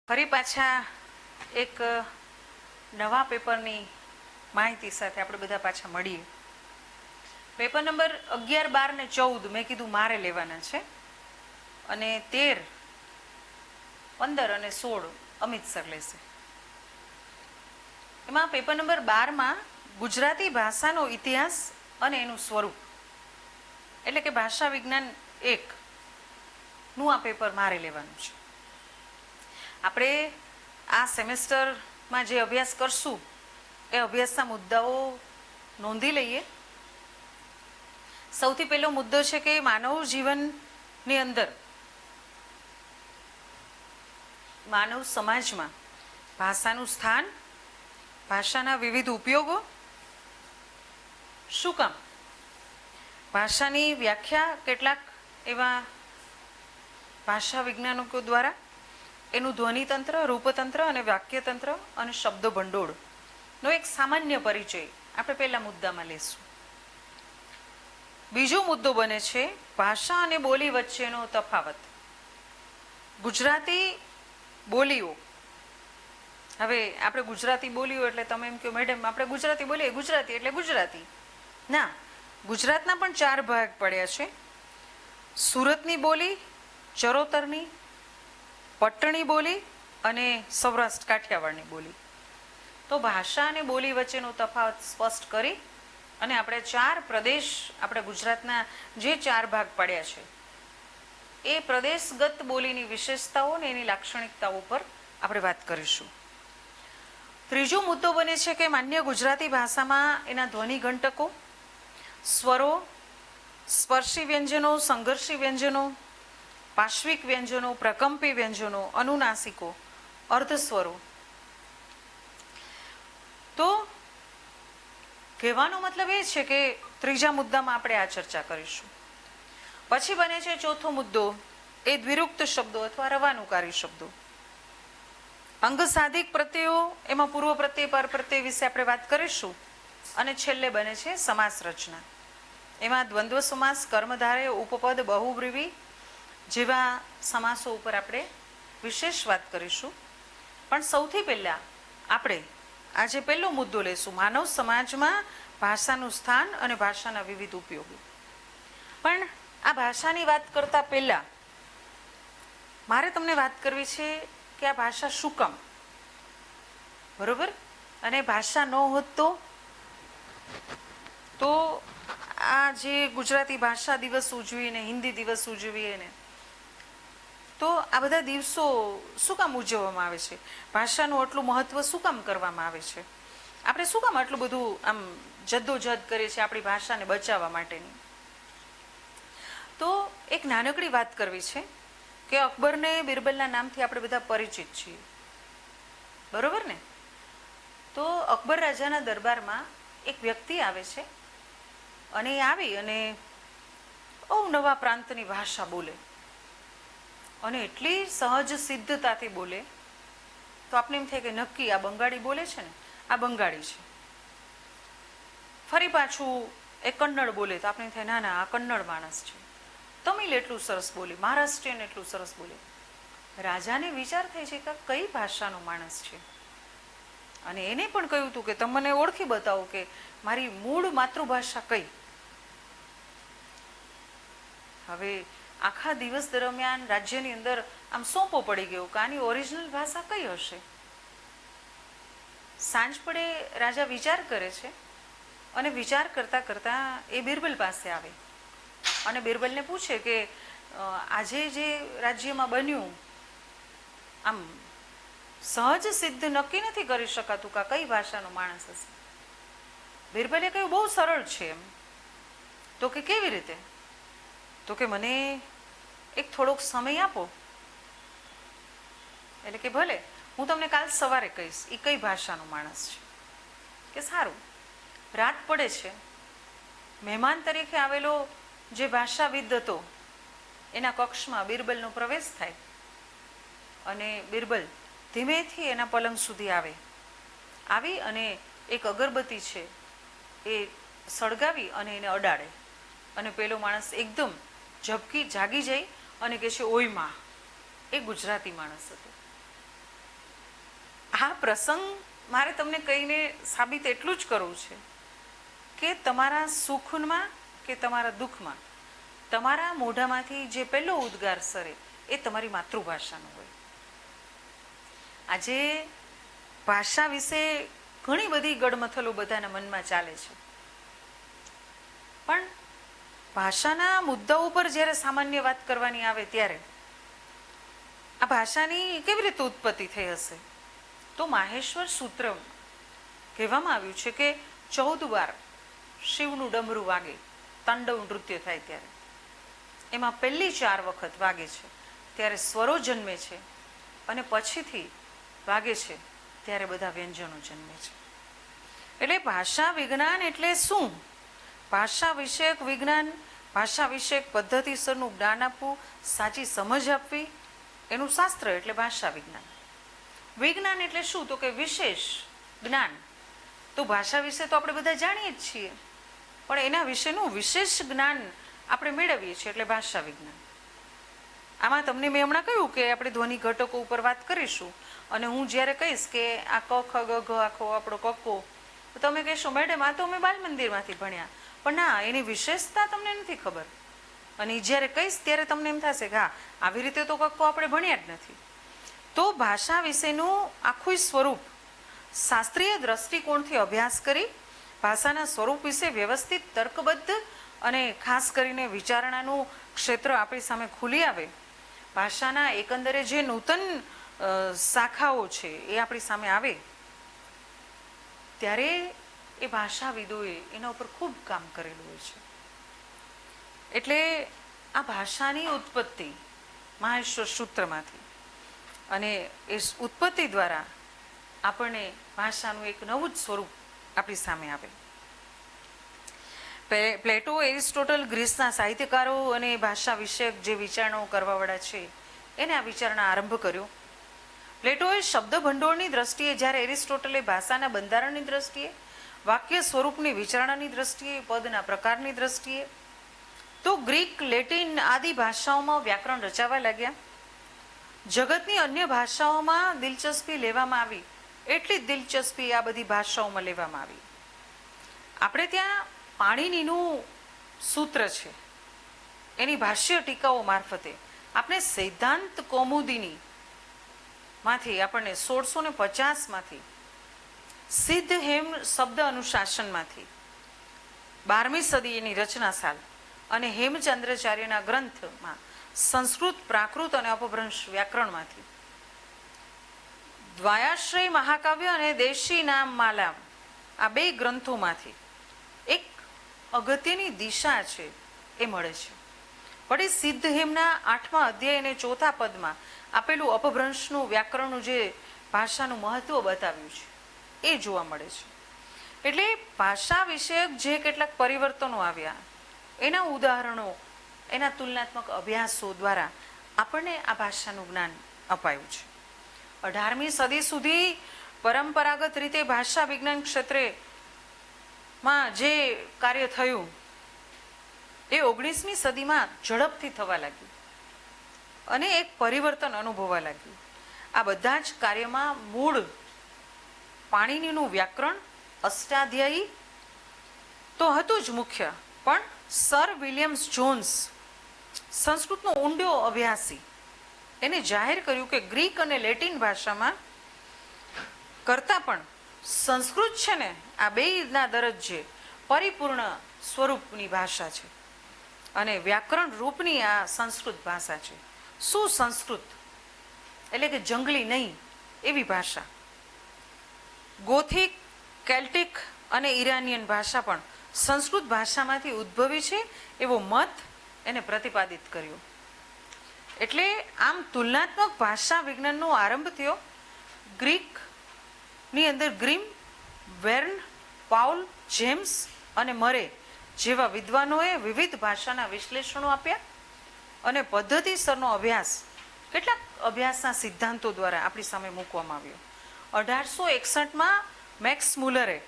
ફરી પાછા એક નવા પેપરની માહિતી સાથે આપણે બધા પાછા મળીએ. પેપર નંબર 11, 12 ને 14 મેં કીધું મારે લેવાના છે, અને 13, 15 અને 16 અમિત સર લેશે. એમાં પેપર નંબર 12માં ગુજરાતી ભાષાનો ઇતિહાસ અને એનું સ્વરૂપ, એટલે કે ભાષા વિજ્ઞાન 1નું આ પેપર મારે લેવાનું છે. આપણે આ સેમેસ્ટરમાં જે અભ્યાસ કરશું એ અભ્યાસના મુદ્દાઓ નોંધી લઈએ. સૌથી પહેલો મુદ્દો છે કે માનવ જીવનની અંદર, માનવ સમાજમાં ભાષાનું સ્થાન, ભાષાના વિવિધ ઉપયોગો, શું કામ, ભાષાની વ્યાખ્યા કેટલાક એવા ભાષા વૈજ્ઞાનિકો દ્વારા, એનું ધ્વનિતંત્ર, રૂપતંત્ર અને વાક્યતંત્ર અને શબ્દ ભંડોળનો એક સામાન્ય પરિચય આપણે પહેલા મુદ્દામાં લેશું. બીજો મુદ્દો બને છે ભાષા અને બોલી વચ્ચેનો તફાવત. ગુજરાતી બોલીઓ, હવે આપણે ગુજરાતી બોલીઓ એટલે તમે એમ કહો મેડમ આપણે ગુજરાતી બોલીએ, ગુજરાતી એટલે ગુજરાતી ના, ગુજરાતના પણ 4 ભાગ પડ્યા છે. સુરતની બોલી, ચરોતરની, પટ્ટણી બોલી અને સૌરાષ્ટ્ર કાઠિયાવાડની બોલી. તો ભાષા અને બોલી વચ્ચેનો તફાવત સ્પષ્ટ કરી અને આપણે 4 પ્રદેશ, આપણે ગુજરાતના જે 4 ભાગ પડ્યા છે એ પ્રદેશગત બોલીની વિશેષતાઓ અને એની લાક્ષણિકતાઓ પર આપણે વાત કરીશું. ત્રીજો મુદ્દો બને છે કે માન્ય ગુજરાતી ભાષામાં એના ધ્વનિ ઘંટકો, સ્વરો, સ્પર્શી વ્યંજનો, સંઘર્ષી વ્યંજનો, પાશ્વિક વ્યંજનો, પ્રકંપી વ્યંજનો, અનુનાસિકો, અર્ધસ્વરો. તો કહેવાનો મતલબ એ છે કે ત્રીજા મુદ્દામાં આપણે આ ચર્ચા કરીશું. પછી બને છે ચોથો મુદ્દો, એ દ્વિરુક્ત શબ્દો અથવા રવાનુકારી શબ્દો. અંગસાધિક પ્રત્યયો, એમાં પૂર્વ પ્રત્યય, પર પ્રત્યય વિશે આપણે વાત કરીશું. અને છેલ્લે બને છે સમાસ રચના. એમાં દ્વંદ્વ સમાસ, કર્મધારય, ઉપપદ, બહુવ્રીહી જેવા સમાસો ઉપર આપણે વિશેષ વાત કરીશું. પણ સૌથી પહેલાં આપણે આજે પહેલો મુદ્દો લેશું, માનવ સમાજમાં ભાષાનું સ્થાન અને ભાષાના વિવિધ ઉપયોગો. પણ આ ભાષાની વાત કરતાં પહેલાં મારે તમને વાત કરવી છે કે આ ભાષા શું કામ, બરોબર? અને ભાષા ન હોત તો આ જે ગુજરાતી ભાષા દિવસ ઉજવીને, હિન્દી દિવસ ઉજવીને, તો આ બધા દિવસો શું કામ ઉજવવામાં આવે છે? ભાષાનું આટલું મહત્વ શું કામ કરવામાં આવે છે? આપણે શું કામ આટલું બધું આમ જદ્દોજહદ કરીએ છીએ આપણી ભાષાને બચાવવા માટેની? તો એક નાનકડી વાત કરવી છે કે અકબરને બિરબલના નામથી આપણે બધા પરિચિત છીએ, બરોબર ને? તો અકબર રાજાના દરબારમાં એક વ્યક્તિ આવે છે અને એ આવી અને નવા પ્રાંતની ભાષા બોલે, અને એટલી સહજ સિદ્ધતાથી બોલે તો આપણે એમ થાય કે નક્કી આ બંગાળી બોલે છે ને, આ બંગાળી છે. ફરી પાછું એ કન્નડ બોલે તો આપણે એમ થાય ના ના, આ કન્નડ માણસ છે. તમિલ એટલું સરસ બોલે, મહારાષ્ટ્રીયન એટલું સરસ બોલે. રાજાને વિચાર થાય છે કે કઈ ભાષાનો માણસ છે, અને એને પણ કહ્યું હતું કે તમે મને ઓળખી બતાવો કે મારી મૂળ માતૃભાષા કઈ. હવે આખા દિવસ દરમિયાન રાજ્યની અંદર આમ સોંપો પડી ગયો કે આની ઓરિજિનલ ભાષા કઈ હશે. સાંજ પડે રાજા વિચાર કરે છે, અને વિચાર કરતાં કરતાં એ બિરબલ પાસે આવે અને બિરબલને પૂછે કે આજે જે રાજ્યમાં બન્યું, આમ સહજ સિદ્ધ નક્કી નથી કરી શકાતું કે કઈ ભાષાનો માણસ હશે. બિરબલે કહ્યું બહુ સરળ છે એમ. તો કે કેવી રીતે? તો કે મને એક થોડોક સમય આપો. એટલે કે ભલે, હું તમને કાલ સવારે કહીશ એ કઈ ભાષાનો માણસ છે. કે સારું. રાત પડે છે, મહેમાન તરીકે આવેલો જે ભાષાવિદ હતો એના કક્ષમાં બિરબલનો પ્રવેશ થાય, અને બિરબલ ધીમેથી એના પલંગ સુધી આવી અને એક અગરબત્તી છે એ સળગાવી અને એને અડાડે, અને પેલો માણસ એકદમ ઝબકી જાગી જાય અને કહે છે ઓય માં. એ ગુજરાતી માણસ હતો. આ પ્રસંગ મારે તમને કહીને સાબિત એટલું જ કરવું છે કે તમારા સુખમાં કે તમારા દુઃખમાં તમારા મોઢામાંથી જે પહેલો ઉદ્ગાર સરે એ તમારી માતૃભાષાનો હોય. આજે ભાષા વિશે ઘણી બધી ગડમથલો બધાના મનમાં ચાલે છે, પણ ભાષાના મુદ્દાઓ પર જ્યારે સામાન્ય વાત કરવાની આવે ત્યારે આ ભાષાની કેવી રીતે ઉત્પત્તિ થઈ હશે? તો માહેશ્વર સૂત્ર કહેવામાં આવ્યું છે કે 14 વાર શિવનું ડમરું વાગે, તાંડવ નૃત્ય થાય ત્યારે એમાં પહેલી 4 વખત વાગે છે ત્યારે સ્વરો જન્મે છે, અને પછીથી વાગે છે ત્યારે બધા વ્યંજનો જન્મે છે. એટલે ભાષા વિજ્ઞાન એટલે શું? ભાષા વિષયક વિજ્ઞાન, ભાષા વિષયક પદ્ધતિસરનું જ્ઞાન આપવું, સાચી સમજ આપવી, એનું શાસ્ત્ર એટલે ભાષા વિજ્ઞાન. વિજ્ઞાન એટલે શું? તો કે વિશેષ જ્ઞાન. તો ભાષા વિશે તો આપણે બધા જાણીએ જ છીએ, પણ એના વિશેનું વિશેષ જ્ઞાન આપણે મેળવીએ છીએ એટલે ભાષા વિજ્ઞાન. આમાં તમને મેં હમણાં કહ્યું કે આપણે ધ્વનિ ઘટકો ઉપર વાત કરીશું, અને હું જ્યારે કહીશ કે આ ક ખ ગ ઘ આખો આપણો કક્કો, તો તમે કહેશો મેડમ આ તો અમે બાલ મંદિરમાંથી ભણ્યા, પણ ના, એની વિશેષતા તમને નથી ખબર. અને જ્યારે કહીશ ત્યારે તમને એમ થશે કે હા, આવી રીતે તો કક્કો આપણે ભણ્યા જ નથી. તો ભાષા વિશેનું આખું સ્વરૂપ શાસ્ત્રીય દ્રષ્ટિકોણથી અભ્યાસ કરી ભાષાના સ્વરૂપ વિશે વ્યવસ્થિત, તર્કબદ્ધ અને ખાસ કરીને વિચારણાનું ક્ષેત્ર આપણી સામે ખુલી આવે, ભાષાના એકંદરે જે નૂતન શાખાઓ છે એ આપણી સામે આવે, ત્યારે એ ભાષાવિદોએ એના ઉપર ખૂબ કામ કરેલું હોય છે. એટલે આ ભાષાની ઉત્પત્તિ માહેશ્વર સૂત્રમાંથી, અને એ ઉત્પત્તિ દ્વારા આપણને ભાષાનું એક નવું જ સ્વરૂપ આપણી સામે આવે. પ્લેટો, એરિસ્ટોટલ, ગ્રીસના સાહિત્યકારો અને ભાષા વિષયક જે વિચારણાઓ કરવાવાળા છે એને આ વિચારણા આરંભ કર્યો. પ્લેટોએ શબ્દ ભંડોળની દ્રષ્ટિએ, જ્યારે એરિસ્ટોટલે ભાષાના બંધારણની દ્રષ્ટિએ, વાક્ય સ્વરૂપની વિચારણાની દ્રષ્ટિએ, પદના પ્રકારની દ્રષ્ટિએ, તો ગ્રીક, લેટિન આદિ ભાષાઓમાં વ્યાકરણ રચાવા લાગ્યા. જગતની અન્ય ભાષાઓમાં દિલચસ્પી લેવામાં આવી એટલી જ દિલચસ્પી આ બધી ભાષાઓમાં લેવામાં આવી. આપણે ત્યાં પાણિનીનું સૂત્ર છે, એની ભાષ્ય ટીકાઓ મારફતે આપણે સિદ્ધાંત કૌમુદીની માંથી આપણને 1650 સિદ્ધ હેમ શબ્દ અનુશાસનમાંથી 12મી સદી એની રચના સાલ, અને હેમચંદ્રાચાર્યના ગ્રંથમાં સંસ્કૃત, પ્રાકૃત અને અપભ્રંશ વ્યાકરણમાંથી, દ્વાયાશ્રય મહાકાવ્ય અને દેશી નામ માલા, આ 2 ગ્રંથોમાંથી એક અગત્યની દિશા છે એ મળે છે. વળી સિદ્ધ હેમના 8મા અધ્યાય અને 4થા પદમાં આપેલું અપભ્રંશનું વ્યાકરણનું જે ભાષાનું મહત્વ બતાવ્યું છે એ જોવા મળે છે. એટલે ભાષા વિષયક જે કેટલાક પરિવર્તનો આવ્યા એના ઉદાહરણો, એના તુલનાત્મક અભ્યાસો દ્વારા આપણને આ ભાષાનું જ્ઞાન અપાયું છે. 18મી સદી સુધી પરંપરાગત રીતે ભાષા વિજ્ઞાન ક્ષેત્રેમાં જે કાર્ય થયું એ 19મી સદીમાં ઝડપથી થવા લાગ્યું અને એક પરિવર્તન અનુભવવા લાગ્યું. આ બધા જ કાર્યમાં મૂળ પાણિનીનું વ્યાકરણ અષ્ટાધ્યાયી તો હતું જ મુખ્ય, પણ સર વિલિયમ્સ જોન્સ, સંસ્કૃતનો ઊંડો અભ્યાસી, એને જાહેર કર્યું કે ગ્રીક અને લેટિન ભાષામાં કરતાં પણ સંસ્કૃત છે ને આ 2ના દરજ્જે પરિપૂર્ણ સ્વરૂપની ભાષા છે, અને વ્યાકરણ રૂપની આ સંસ્કૃત ભાષા છે. સુસંસ્કૃત એટલે કે જંગલી નહીં એવી ભાષા. ગોથિક, કેલ્ટિક અને ઈરાનિયન ભાષા પણ સંસ્કૃત ભાષામાંથી ઉદ્ભવી છે એવો મત એને પ્રતિપાદિત કર્યો. એટલે આમ તુલનાત્મક ભાષા વિજ્ઞાનનો આરંભ થયો. ગ્રીકની અંદર ગ્રીમ, વેર્ન, પાઉલ, જેમ્સ અને મરે જેવા વિદ્વાનોએ વિવિધ ભાષાના વિશ્લેષણો આપ્યા, અને પદ્ધતિસરનો અભ્યાસ કેટલાક અભ્યાસના સિદ્ધાંતો દ્વારા આપણી સામે મૂકવામાં આવ્યો. 1861માં મેક્સ મુલરે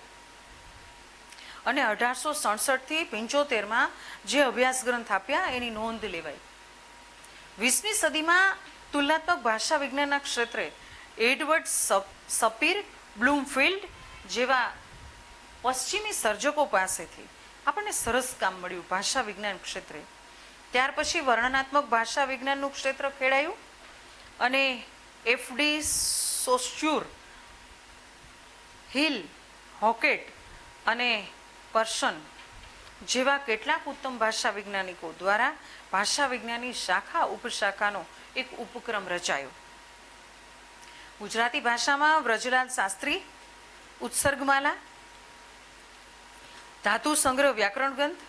અને 1867થી 75માં જે અભ્યાસ ગ્રંથ આપ્યા એની નોંધ લેવાઈ. 20મી સદીમાં તુલનાત્મક ભાષા વિજ્ઞાનના ક્ષેત્રે એડવર્ડ સપીર, બ્લૂમફિલ્ડ જેવા પશ્ચિમી સર્જકો પાસેથી આપણને સરસ કામ મળ્યું ભાષા વિજ્ઞાન ક્ષેત્રે. ત્યાર પછી વર્ણનાત્મક ભાષા વિજ્ઞાનનું ક્ષેત્ર ખેડાયું અને એફડી સોસ્ચ્યુર, હિલ, હોકેટ અને પર્સન જેવા કેટલાક ઉત્તમ ભાષા વૈજ્ઞાનિકો દ્વારા ભાષા વિજ્ઞાનની શાખા ઉપશાખાનો એક ઉપક્રમ રચાયો. ગુજરાતી ભાષામાં વ્રજરાજ શાસ્ત્રી ઉત્સર્ગમાલા, ધાતુ સંગ્રહ વ્યાકરણ ગ્રંથ,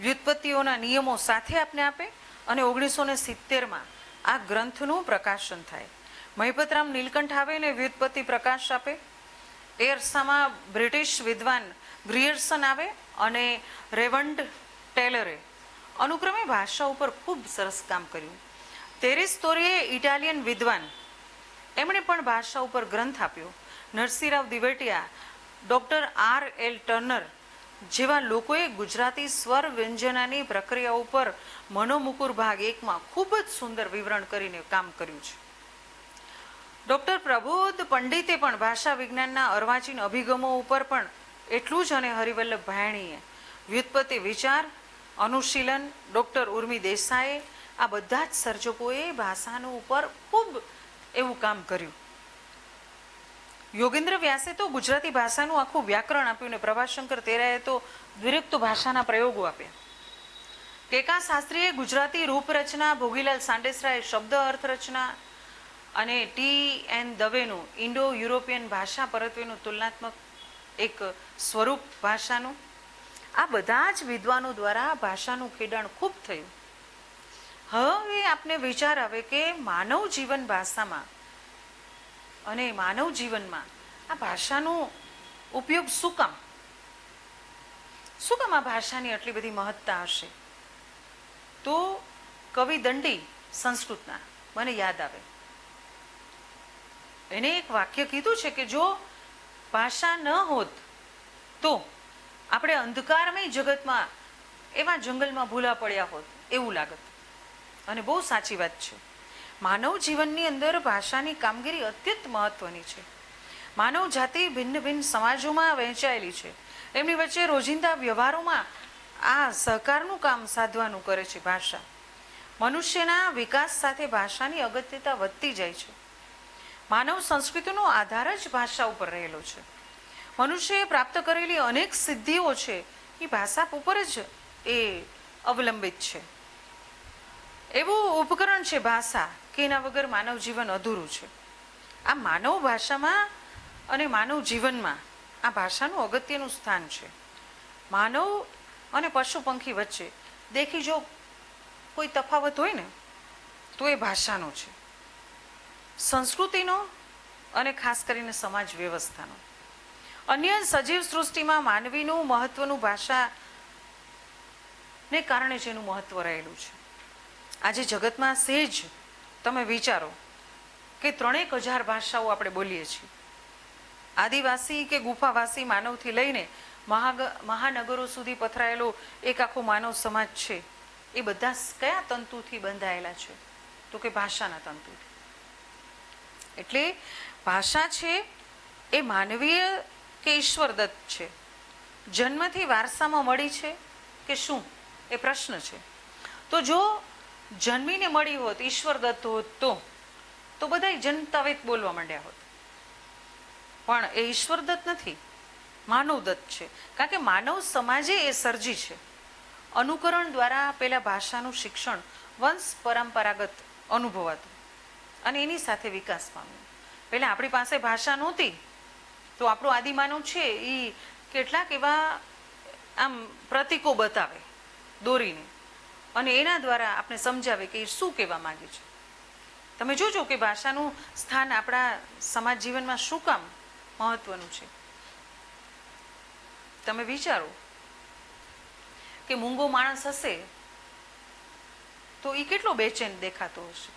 વ્યુત્પત્તિઓના નિયમો સાથે આપને આપે અને 1970માં આ ગ્રંથનું પ્રકાશન થાય. મહિપતરામ નીલકંઠ આવે ને વ્યુત્પત્તિ પ્રકાશ આપે. એ અરસામાં બ્રિટિશ વિદ્વાન ગ્રીયર્સન આવે અને રેવન્ડ ટેલરે અનુક્રમે ભાષા ઉપર ખૂબ સરસ કામ કર્યું. તેરેસ તોરીએ ઇટાલિયન વિદ્વાન, એમણે પણ ભાષા ઉપર ગ્રંથ આપ્યો. Narsinhrao Divetia, doctor R.L. Turner જેવા લોકોએ ગુજરાતી સ્વર વ્યંજનાની પ્રક્રિયા ઉપર મનોમુકુર ભાગ 1માં ખૂબ જ સુંદર વિવરણ કરીને કામ કર્યું છે. ડૉક્ટર પ્રબોધ પંડિતે પણ ભાષા વિજ્ઞાનના અર્વાચીન અભિગમો ઉપર પણ એટલું જ, અને હરિવલ્લભ ભાયણીએ વ્યુત્પત્તિ વિચાર, અનુશીલન, ડૉક્ટર ઉર્મી દેસાઈએ, આ બધા જ સર્જકોએ ભાષાનું ઉપર ખૂબ એવું કામ કર્યું. યોગેન્દ્ર વ્યાસે તો ગુજરાતી ભાષાનું આખું વ્યાકરણ આપ્યું ને પ્રભાશંકર તેરાએ તો વિરક્ત ભાષાના પ્રયોગો આપ્યા. કેકા શાસ્ત્રીએ ગુજરાતી રૂપરચના, ભોગીલાલ સાંડેસરાએ શબ્દ અર્થરચના અને T.N. દવેનું ઇન્ડો યુરોપિયન ભાષા પરત્વેનું તુલનાત્મક એક સ્વરૂપ ભાષાનું, આ બધા જ વિદ્વાનો દ્વારા ભાષાનું ખેડાણ ખૂબ થયું. હવે આપને વિચાર આવે કે માનવ જીવન ભાષામાં અને માનવ જીવનમાં આ ભાષાનો ઉપયોગ શું કામ આ ભાષાની આટલી બધી મહત્તા હશે? તો કવિ દંડી સંસ્કૃતના મને યાદ આવે. એને એક વાક્ય કીધું છે કે જો ભાષા ન હોત તો આપણે અંધકારમય જગતમાં એવા જંગલમાં ભૂલા પડ્યા હોત એવું લાગત. અને બહુ સાચી વાત છે. માનવ જીવનની અંદર ભાષાની કામગીરી અત્યંત મહત્વની છે. માનવ જાતિ ભિન્ન ભિન્ન સમાજોમાં વહેંચાયેલી છે. એમની વચ્ચે રોજિંદા વ્યવહારોમાં આ સહકારનું કામ સાધવાનું કરે છે ભાષા. મનુષ્યના વિકાસ સાથે ભાષાની અગત્યતા વધતી જાય છે. માનવ સંસ્કૃતિનો આધાર જ ભાષા ઉપર રહેલો છે. મનુષ્યએ પ્રાપ્ત કરેલી અનેક સિદ્ધિઓ છે એ ભાષા ઉપર જ એ અવલંબિત છે. એવું ઉપકરણ છે ભાષા કે એના વગર માનવ જીવન અધૂરું છે. આ માનવ ભાષામાં અને માનવ જીવનમાં આ ભાષાનું અગત્યનું સ્થાન છે. માનવ અને પશુ પંખી વચ્ચે દેખી જો કોઈ તફાવત હોય ને તો એ ભાષાનો છે, સંસ્કૃતિનો અને ખાસ કરીને સમાજ વ્યવસ્થાનો. અન્ય સજીવ સૃષ્ટિમાં માનવીનું મહત્વનું ભાષાને કારણે જ એનું મહત્વ રહેલું છે. આજે જગતમાં સહેજ તમે વિચારો કે 3000 ભાષાઓ આપણે બોલીએ છીએ. આદિવાસી કે ગુફાવાસી માનવથી લઈને મહાનગરો સુધી પથરાયેલો એક આખો માનવ સમાજ છે. એ બધા કયા તંતુથી બંધાયેલા છે? તો કે ભાષાના તંતુથી. એટલે ભાષા છે એ માનવીય કે ઈશ્વરદત્ત છે? જન્મથી વારસામાં મળી છે કે શું? એ પ્રશ્ન છે. તો જો જન્મીને મળી હોત, ઈશ્વરદત્ત હોત તો બધા જનતાવેત બોલવા માંડ્યા હોત. પણ એ ઈશ્વરદત્ત નથી, માનવદત્ત છે. કારણ કે માનવ સમાજે એ સર્જી છે. અનુકરણ દ્વારા પેલા ભાષાનું શિક્ષણ વંશ પરંપરાગત અનુભવાતું અને એની સાથે વિકાસ પામ્યો. પહેલાં આપણી પાસે ભાષા નહોતી તો આપણું આદિમાનવ છે એ કેટલાક એવા આમ પ્રતીકો બતાવે દોરીને અને એના દ્વારા આપણે સમજાવે કે એ શું કહેવા માંગે છે. તમે જોજો કે ભાષાનું સ્થાન આપણા સમાજ જીવનમાં શું કામ મહત્વનું છે. તમે વિચારો કે મૂંગો માણસ હશે તો એ કેટલો બેચેન દેખાતો હશે,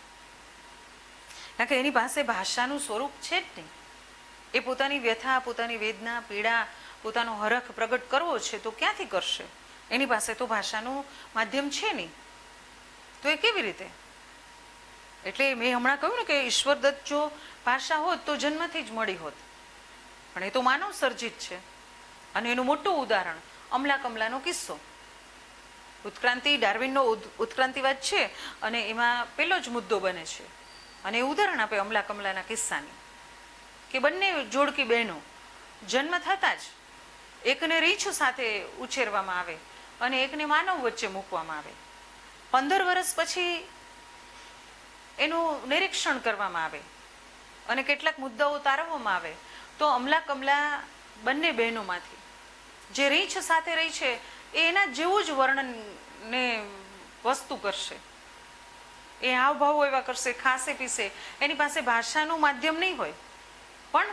કારણ કે એની પાસે ભાષાનું સ્વરૂપ છે જ નહીં. એ પોતાની વ્યથા, પોતાની વેદના, પીડા, પોતાનો હરખ પ્રગટ કરવો છે તો ક્યાંથી કરશે? એની પાસે તો ભાષાનું માધ્યમ છે નહીં. તો એ કેવી રીતે? એટલે મેં હમણાં કહ્યું ને કે ઈશ્વરદત્ત જો ભાષા હોત તો જન્મથી જ મળી હોત, પણ એ તો માનવ સર્જિત છે. અને એનું મોટું ઉદાહરણ અમલા કમલાનો કિસ્સો. ઉત્ક્રાંતિ, ડાર્વિનનો ઉત્ક્રાંતિવાદ છે અને એમાં પેલો જ મુદ્દો બને છે. અને એ ઉદાહરણ આપે અમલા કમલાના કિસ્સાની, કે બંને જોડકી બહેનો જન્મ થતાં જ એકને રીંછ સાથે ઉછેરવામાં આવે અને એકને માનવ વચ્ચે મૂકવામાં આવે. 15 વર્ષ પછી એનું નિરીક્ષણ કરવામાં આવે અને કેટલાક મુદ્દાઓ તારવવામાં આવે તો અમલા કમલા બંને બહેનોમાંથી જે રીંછ સાથે રહી છે એ એના જેવું જ વર્ણન ને વસ્તુ કરશે, એ હાવભાવ એવા કરશે, ખાશે પીશે. એની પાસે ભાષાનું માધ્યમ નહીં હોય, પણ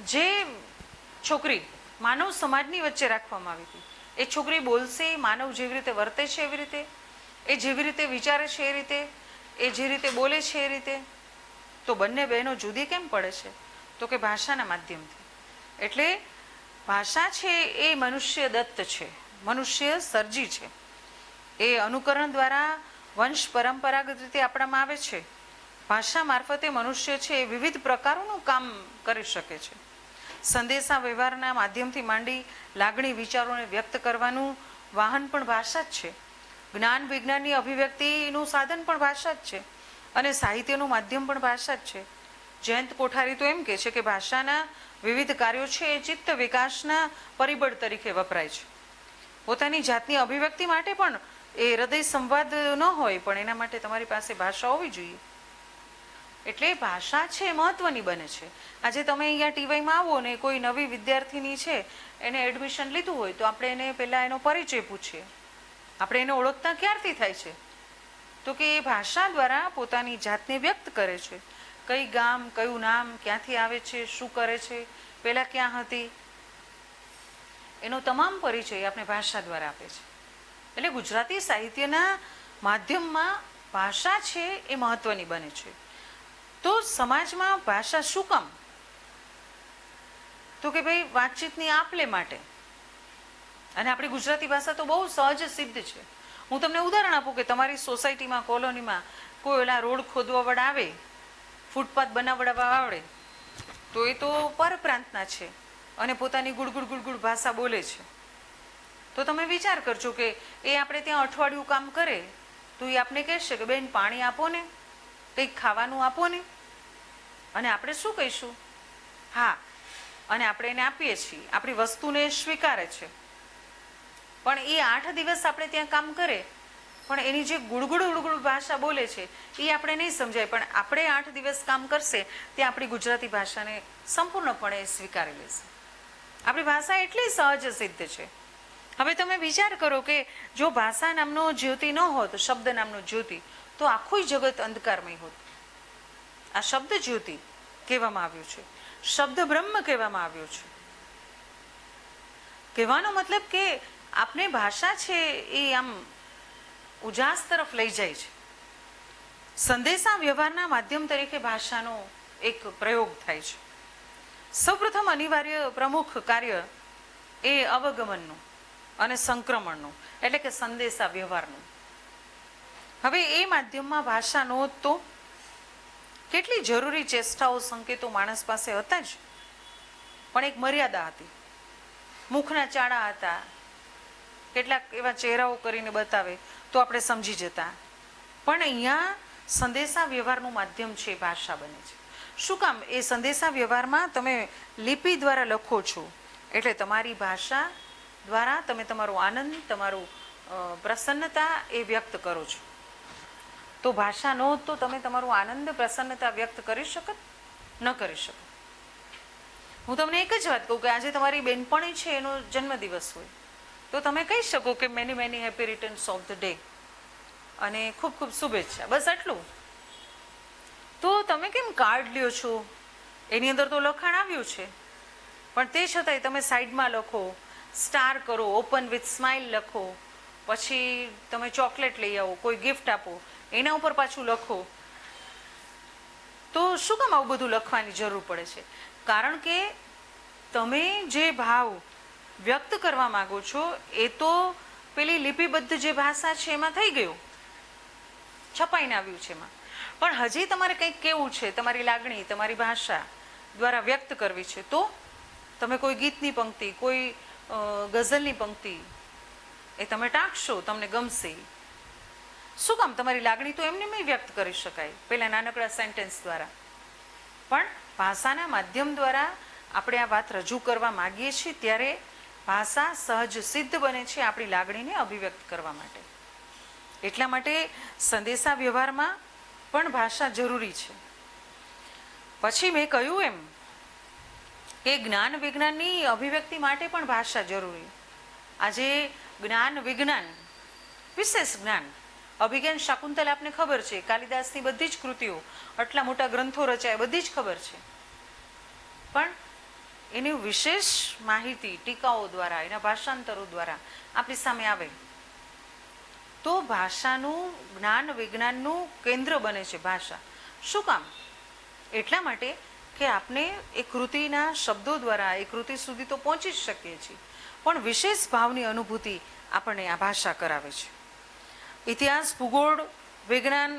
જે છોકરી માનવ સમાજની વચ્ચે રાખવામાં આવી હતી એ છોકરી બોલશે, માનવ જેવી રીતે વર્તે છે એવી રીતે, એ જેવી રીતે વિચારે છે એ રીતે, એ જે રીતે બોલે છે એ રીતે. તો બંને બહેનો જુદી કેમ પડે છે? તો કે ભાષાના માધ્યમથી. એટલે ભાષા છે એ મનુષ્ય દત્ત છે, મનુષ્ય સર્જી છે. એ અનુકરણ દ્વારા વંશ પરંપરાગત રીતે આપણામાં આવે છે. ભાષા મારફતે મનુષ્ય છે એ વિવિધ પ્રકારોનું કામ કરી શકે છે. સંદેશા વ્યવહારના માધ્યમથી માંડી લાગણી વિચારોને વ્યક્ત કરવાનું વાહન પણ ભાષા જ છે. જ્ઞાન વિજ્ઞાનની અભિવ્યક્તિનું સાધન પણ ભાષા જ છે અને સાહિત્યનું માધ્યમ પણ ભાષા જ છે. જયંત કોઠારી તો એમ કહે છે કે ભાષાના વિવિધ કાર્યો છે એ ચિત્ત વિકાસના પરિબળ તરીકે વપરાય છે. પોતાની જાતની અભિવ્યક્તિ માટે પણ એ હૃદય સંવાદ ન હોય, પણ એના માટે તમારી પાસે ભાષા હોવી જોઈએ. એટલે ભાષા છે મહત્વની બને છે. આજે તમે અહીંયા ટીવાયમાં આવો ને કોઈ નવી વિદ્યાર્થીની છે એને એડમિશન લીધું હોય તો આપણે એને પહેલાં એનો પરિચય પૂછીએ. આપણે એને ઓળખતા ક્યારથી થાય છે? તો કે એ ભાષા દ્વારા પોતાની જાતને વ્યક્ત કરે છે. કઈ ગામ, કયું નામ, ક્યાંથી આવે છે, શું કરે છે, પહેલાં ક્યાં હતી, એનો તમામ પરિચય આપણે ભાષા દ્વારા આપે છે. એટલે ગુજરાતી સાહિત્યના માધ્યમમાં ભાષા છે એ મહત્વની બને છે. તો સમાજમાં ભાષા શું કામ? તો કે ભાઈ વાતચીતની આપ-લે માટે. અને આપણી ગુજરાતી ભાષા તો બહુ સહજ સિદ્ધ છે. હું તમને ઉદાહરણ આપું કે તમારી સોસાયટીમાં, કોલોનીમાં કોઈ ઓલા રોડ ખોદવાવાળા આવે, ફૂટપાથ બનાવડાવવા આવડે, તો એ તો પરપ્રાંતના છે અને પોતાની ગુડગુડ ગુડગુડ ભાષા બોલે છે. તો તમે વિચાર કરજો કે એ આપણે ત્યાં અઠવાડિયું કામ કરે તો એ આપણે કહેશે કે બેન પાણી આપો ને, કંઈક ખાવાનું આપો ને. અને આપણે શું કહીશું? હા. અને આપણે એને આપીએ છીએ, આપણી વસ્તુને સ્વીકારે છે. પણ એ 8 દિવસ આપણે ત્યાં કામ કરે પણ એની જે ગુડગુડ ગુડગુડ ભાષા બોલે છે એ આપણે નહીં સમજાય, પણ આપણે 8 દિવસ કામ કરશે ત્યાં આપણી ગુજરાતી ભાષાને સંપૂર્ણપણે સ્વીકારી લેશે. આપણી ભાષા એટલી સહજ સિદ્ધ છે. હવે તમે વિચાર કરો કે જો ભાષા નામનો જ્યોતિ ન હોત, શબ્દ નામનો જ્યોતિ, તો આખું જગત અંધકારમય હોત. આ શબ્દ જ્યોતિ કહેવામાં આવ્યું છે, શબ્દ બ્રહ્મ કહેવામાં આવ્યો છે. કહેવાનો મતલબ કે આપને ભાષા છે એ આમ ઉજાસ તરફ લઈ જાય છે. સંદેશા વ્યવહારના માધ્યમ તરીકે ભાષાનો એક પ્રયોગ થાય છે. સૌપ્રથમ અનિવાર્ય પ્રમુખ કાર્ય એ અવગમનનું અને સંક્રમણનું, એટલે કે સંદેશા વ્યવહારનું. હવે એ માધ્યમમાં ભાષા નહોત તો કેટલી જરૂરી ચેષ્ટાઓ, સંકેતો માણસ પાસે હતા જ, પણ એક મર્યાદા હતી. મુખના ચાળા હતા, કેટલાક એવા ચહેરાઓ કરીને બતાવે તો આપણે સમજી જતા. પણ અહીંયા સંદેશા વ્યવહારનું માધ્યમ છે ભાષા બને છે. શું કામ? એ સંદેશા વ્યવહારમાં તમે લિપિ દ્વારા લખો છો એટલે તમારી ભાષા દ્વારા તમે તમારો આનંદ, તમારું પ્રસન્નતા એ વ્યક્ત કરો છો. તો ભાષા ન હોત તો તમે તમારું આનંદ, પ્રસન્નતા વ્યક્ત કરી શકત? ન કરી શકો. હું તમને એક જ વાત કહું કે આજે તમારી બેનપણી છે એનો જન્મદિવસ હોય તો તમે કહી શકો કે many many happy returns of the day અને ખૂબ ખૂબ શુભેચ્છા, બસ આટલું. તો તમે કેમ કાર્ડ લ્યો છો? એની અંદર તો લખાણ આવ્યું છે, પણ તે છતાંય તમે સાઈડમાં લખો, સ્ટાર કરો, ઓપન વિથ સ્માઇલ લખો, પછી તમે ચોકલેટ લઈ આવો, કોઈ ગિફ્ટ આપો, એના ઉપર પાછું લખો. તો શું કામ આવું બધું લખવાની જરૂર પડે છે? કારણ કે તમે જે ભાવ વ્યક્ત કરવા માંગો છો એ તો પેલી લિપિબદ્ધ જે ભાષા છે એમાં થઈ ગયું. છપાઈને આવ્યું છે એમાં. પણ હજી તમારે કંઈક કેવું છે, તમારી લાગણી તમારી ભાષા દ્વારા વ્યક્ત કરવી છે, તો તમે કોઈ ગીતની પંક્તિ, કોઈ ગઝલની પંક્તિ એ તમે ટાંકશો, તમને ગમશે. શું કામ? તમારી લાગણી તો એમને વ્યક્ત કરી શકાય પેલા નાનકડા સેન્ટેન્સ દ્વારા. પણ ભાષાના માધ્યમ દ્વારા આપણે આ વાત રજૂ કરવા માગીએ છીએ ત્યારે ભાષા સહજ સિદ્ધ બને છે આપણી લાગણીને અભિવ્યક્ત કરવા માટે. એટલા માટે સંદેશા વ્યવહારમાં પણ ભાષા જરૂરી છે. પછી મેં કહ્યું એમ કે જ્ઞાન વિજ્ઞાનની અભિવ્યક્તિ માટે પણ ભાષા જરૂરી. આજે જ્ઞાન વિજ્ઞાન, વિશેષ જ્ઞાન, અભિજ્ઞાન શાકુંતલ આપને ખબર છે, કાલિદાસની બધી જ કૃતિઓ, આટલા મોટા ગ્રંથો રચાય બધી જ ખબર છે. પણ એની વિશેષ માહિતી ટીકાઓ દ્વારા, એના ભાષાંતરો દ્વારા આપણી સામે આવે તો ભાષાનું, જ્ઞાન વિજ્ઞાનનું કેન્દ્ર બને છે ભાષા. શું કામ? એટલા માટે કે આપણે એ કૃતિના શબ્દો દ્વારા એ કૃતિ સુધી તો પહોંચી જ શકીએ છીએ, પણ વિશેષ ભાવની અનુભૂતિ આપણને આ ભાષા કરાવે છે. ઇતિહાસ, ભૂગોળ, વિજ્ઞાન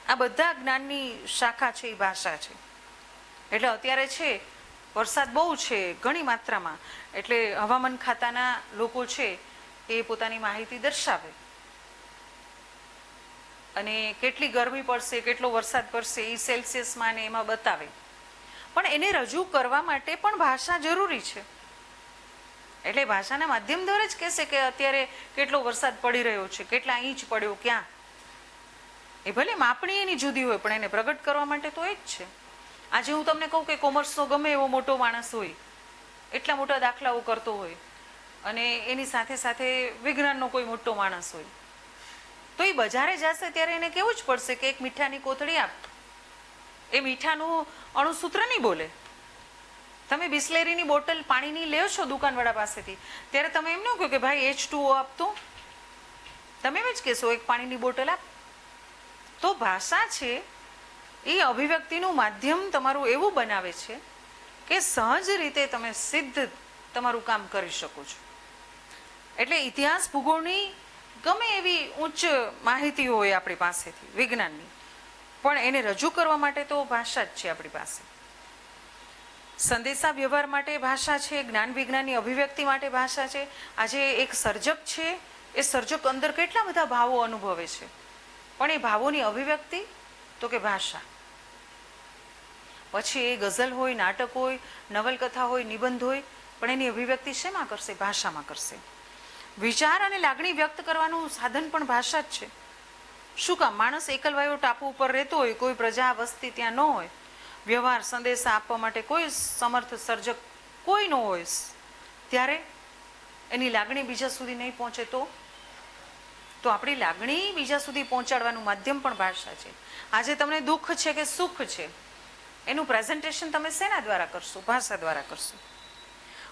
આ બધા જ્ઞાનની શાખા છે એ ભાષા છે. એટલે અત્યારે છે વરસાદ બહુ છે ઘણી માત્રામાં, એટલે હવામાન ખાતાના લોકો છે એ પોતાની માહિતી દર્શાવે અને કેટલી ગરમી પડશે, કેટલો વરસાદ પડશે એ સેલ્સિયસમાં ને એમાં બતાવે. પણ એને રજૂ કરવા માટે પણ ભાષા જરૂરી છે. એટલે ભાષાના માધ્યમ દ્વારા જ કહેશે કે અત્યારે કેટલો વરસાદ પડી રહ્યો છે, કેટલા ઇંચ પડ્યો, ક્યાં. એ ભલે માપણી એની જુદી હોય પણ એને પ્રગટ કરવા માટે તો એ જ છે. આજે હું તમને કહું કે કોમર્સનો ગમે એવો મોટો માણસ હોય, એટલા મોટા દાખલાઓ કરતો હોય, અને એની સાથે સાથે વિજ્ઞાનનો કોઈ મોટો માણસ હોય, તો એ બજારે જશે ત્યારે એને કેવું જ પડશે કે એક મીઠાની કોથળી આપ. એ મીઠાનું અણુસૂત્ર નહીં બોલે. તમે બિસ્લેરીની બોટલ પાણીની લ્યો છો દુકાનવાળા પાસેથી, ત્યારે તમે એમ ન કહો કે ભાઈ H2O આપતું, તમે એમ જ કહેશો એક પાણીની બોટલ આપ. તો ભાષા છે એ અભિવ્યક્તિનું માધ્યમ તમારું એવું બનાવે છે કે સહજ રીતે તમે સિદ્ધ તમારું કામ કરી શકો છો. એટલે ઇતિહાસ, ભૂગોળની ગમે એવી ઉચ્ચ માહિતી હોય આપણી પાસેથી વિજ્ઞાનની, પણ એને રજૂ કરવા માટે તો ભાષા જ છે આપણી પાસે. સંદેશા વ્યવહાર માટે ભાષા છે, જ્ઞાન વિજ્ઞાનની અભિવ્યક્તિ માટે ભાષા છે. આજે એક સર્જક છે, એ સર્જક અંદર કેટલા બધા ભાવો અનુભવે છે, પણ એ ભાવોની અભિવ્યક્તિ તો કે ભાષા. પછી એ ગઝલ હોય, નાટક હોય, નવલકથા હોય, નિબંધ હોય, પણ એની અભિવ્યક્તિ શેમાં કરશે? ભાષામાં કરશે. વિચાર અને લાગણી વ્યક્ત કરવાનું સાધન પણ ભાષા જ છે. શું કામ? માણસ એકલવાયો ટાપુ ઉપર રહેતો હોય, કોઈ પ્રજા વસ્તી ત્યાં ન હોય, વ્યવહાર સંદેશા આપવા માટે કોઈ સમર્થ સર્જક કોઈ ન હોય, ત્યારે એની લાગણી બીજા સુધી નહીં પહોંચે તો આપણી લાગણી બીજા સુધી પહોંચાડવાનું માધ્યમ પણ ભાષા છે. આજે તમને દુઃખ છે કે સુખ છે, એનું પ્રેઝન્ટેશન તમે શેના દ્વારા કરશો? ભાષા દ્વારા કરશો.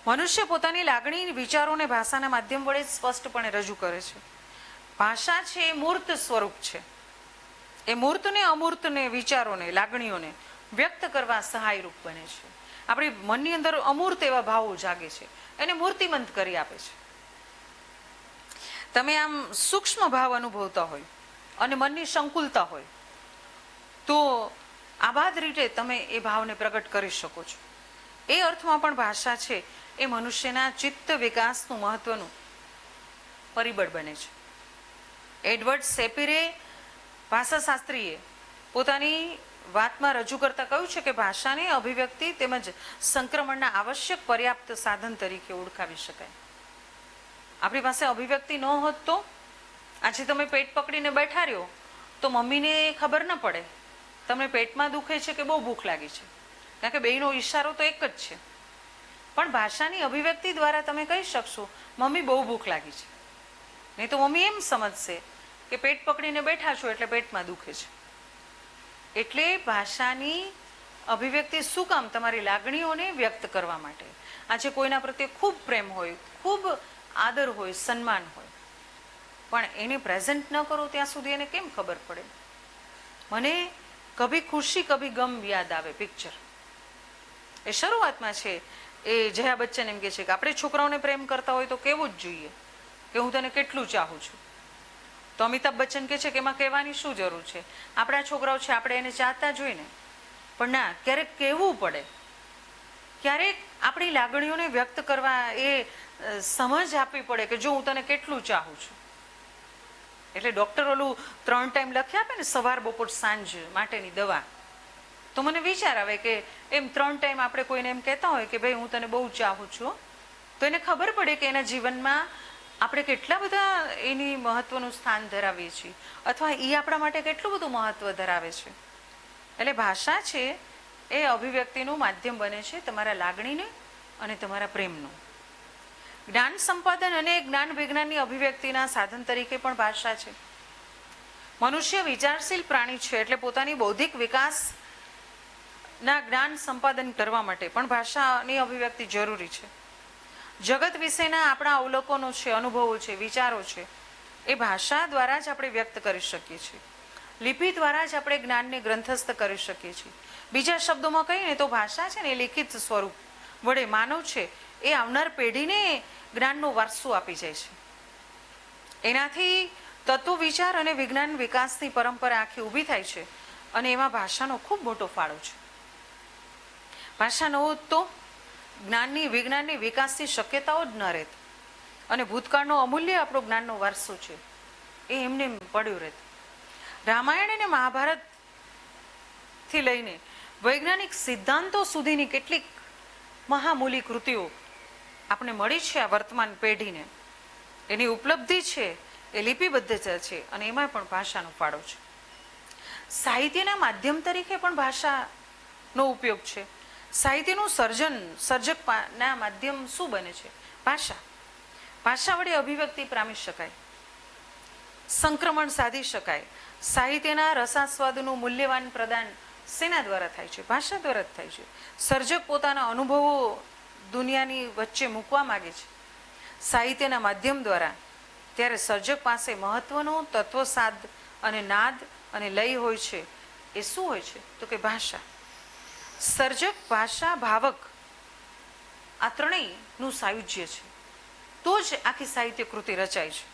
મનુષ્ય પોતાની લાગણી, વિચારોને ભાષાના માધ્યમ વડે સ્પષ્ટપણે રજૂ કરે છે. ભાષા છે એ મૂર્ત સ્વરૂપ છે. એ મૂર્તને, અમૂર્તને, વિચારોને, લાગણીઓને વ્યક્ત કરવા સહાયરૂપ બને છે. આપણી મનની અંદર અમૂર્ત એવા ભાવો જાગે છે, એને મૂર્તિમંત કરી આપે છે. તમે આમ સૂક્ષ્મ ભાવ અનુભવતા હોય અને મનની સંકુલતા હોય તો આબાદ રીતે તમે એ ભાવને પ્રગટ કરી શકો છો. એ અર્થમાં પણ ભાષા છે એ મનુષ્યના ચિત્ત વિકાસનું મહત્વનું પરિબળ બને છે. એડવર્ડ સેપિરે, ભાષાશાસ્ત્રીએ, પોતાની વાતમાં રજૂ કરતા કહ્યું છે કે ભાષાને અભિવ્યક્તિ તેમજ સંક્રમણના આવશ્યક પર્યાપ્ત સાધન તરીકે ઓળખાવી શકાય. આપણી પાસે અભિવ્યક્તિ ન હોત તો આજે તમે પેટ પકડીને બેઠા રહ્યો તો મમ્મીને ખબર ન પડે તમને પેટમાં દુખે છે કે બહુ ભૂખ લાગી છે, કારણ કે બેયનો ઈશારો તો એક જ છે. પણ ભાષાની અભિવ્યક્તિ દ્વારા તમે કહી શકશો મમ્મી બહુ ભૂખ લાગી છે, નહીં તો મમ્મી એમ સમજશે કે પેટ પકડીને બેઠા છો એટલે પેટમાં દુખે છે. એટલે ભાષાની અભિવ્યક્તિ શું કામ? તમારી લાગણીઓને વ્યક્ત કરવા માટે. આજે કોઈના પ્રત્યે ખૂબ પ્રેમ હોય, ખૂબ આદર હોય, સન્માન હોય, પણ એને પ્રેઝન્ટ ન કરો ત્યાં સુધી એને કેમ ખબર પડે? મને કભી ખુશી કભી ગમ યાદ આવે પિક્ચર. એ શરૂઆતમાં છે એ જયા બચ્ચન એમ કહે છે કે આપણે છોકરાઓને પ્રેમ કરતા હોય તો કેવું જ જોઈએ કે હું તને કેટલું ચાહું છું. તો અમિતાભ બચ્ચન કહે છે કે એમાં કહેવાની શું જરૂર છે, આપણા છોકરાઓ છે આપણે એને ચાહતા જોઈને, પણ ના, ક્યારેક કહેવું પડે, ક્યારેક આપણી લાગણીઓને વ્યક્ત કરવા એ સમજ આપવી પડે કે જો હું તને કેટલું ચાહું છું. એટલે ડૉક્ટર ઓલું 3 ટાઈમ લખી આપે ને, સવાર બપોર સાંજ માટેની દવા, તો મને વિચાર આવે કે એમ 3 ટાઈમ આપણે કોઈને એમ કહેતા હોય કે ભાઈ હું તને બહુ ચાહું છું, તો એને ખબર પડે કે એના જીવનમાં આપણે કેટલા બધા એની મહત્વનું સ્થાન ધરાવીએ છીએ, અથવા એ આપણા માટે કેટલું બધું મહત્વ ધરાવે છે. એટલે ભાષા છે એ અભિવ્યક્તિનું માધ્યમ બને છે તમારા લાગણીને અને તમારા પ્રેમનું. જ્ઞાન સંપાદન અને જ્ઞાન વિજ્ઞાનની અભિવ્યક્તિના સાધન તરીકે પણ ભાષા છે. મનુષ્ય વિચારશીલ પ્રાણી છે, એટલે પોતાની બૌદ્ધિક વિકાસના જ્ઞાન સંપાદન કરવા માટે પણ ભાષાની અભિવ્યક્તિ જરૂરી છે. જગત વિશેના આપણા અવલોકનો છે, અનુભવો છે, વિચારો છે, એ ભાષા દ્વારા જ આપણે વ્યક્ત કરી શકીએ છીએ. લિપિ દ્વારા જ આપણે જ્ઞાનને ગ્રંથસ્થ કરી શકીએ છીએ. બીજા શબ્દોમાં કહીએ તો ભાષા છે ને એ લિખિત સ્વરૂપ વડે માનવ છે એ આવનાર પેઢીને જ્ઞાનનો વારસો આપી જાય છે. એનાથી તત્વ વિચાર અને વિજ્ઞાન વિકાસની પરંપરા આખી ઊભી થાય છે, અને એમાં ભાષાનો ખૂબ મોટો ફાળો છે. ભાષા ન હોત તો જ્ઞાનની વિજ્ઞાનની વિકાસની શક્યતાઓ જ ન રહેત, અને ભૂતકાળનો અમૂલ્ય આપણો જ્ઞાનનો વારસો છે એ એમને પડ્યો રહેત. રામાયણ અને મહાભારતથી લઈને વૈજ્ઞાનિક સિદ્ધાંતો સુધીની કેટલીક મહામૂલી કૃતિઓ આપણે મળી છે આ વર્તમાન પેઢીને. એની ઉપલબ્ધિ છે એ લિપિબદ્ધ છે, અને એમાં પણ ભાષાનો ફાળો છે. સાહિત્યના માધ્યમ તરીકે પણ ભાષાનો ઉપયોગ છે. સાહિત્યનું સર્જકના માધ્યમ શું બને છે? ભાષા. ભાષા વડે અભિવ્યક્તિ પામી શકાય, સંક્રમણ સાધી શકાય. સાહિત્યના રસાસ્વાદનું મૂલ્યવાન પ્રદાન શેના દ્વારા થાય છે? ભાષા દ્વારા જ થાય છે. સર્જક પોતાના અનુભવો દુનિયાની વચ્ચે મૂકવા માગે છે સાહિત્યના માધ્યમ દ્વારા, ત્યારે સર્જક પાસે મહત્વનો તત્વસાદ અને નાદ અને લય હોય છે. એ શું હોય છે? તો કે ભાષા. સર્જક, ભાષા, ભાવક, આ ત્રણેયનું સાયુજ્ય છે, તો જ આખી સાહિત્ય કૃતિ રચાય છે.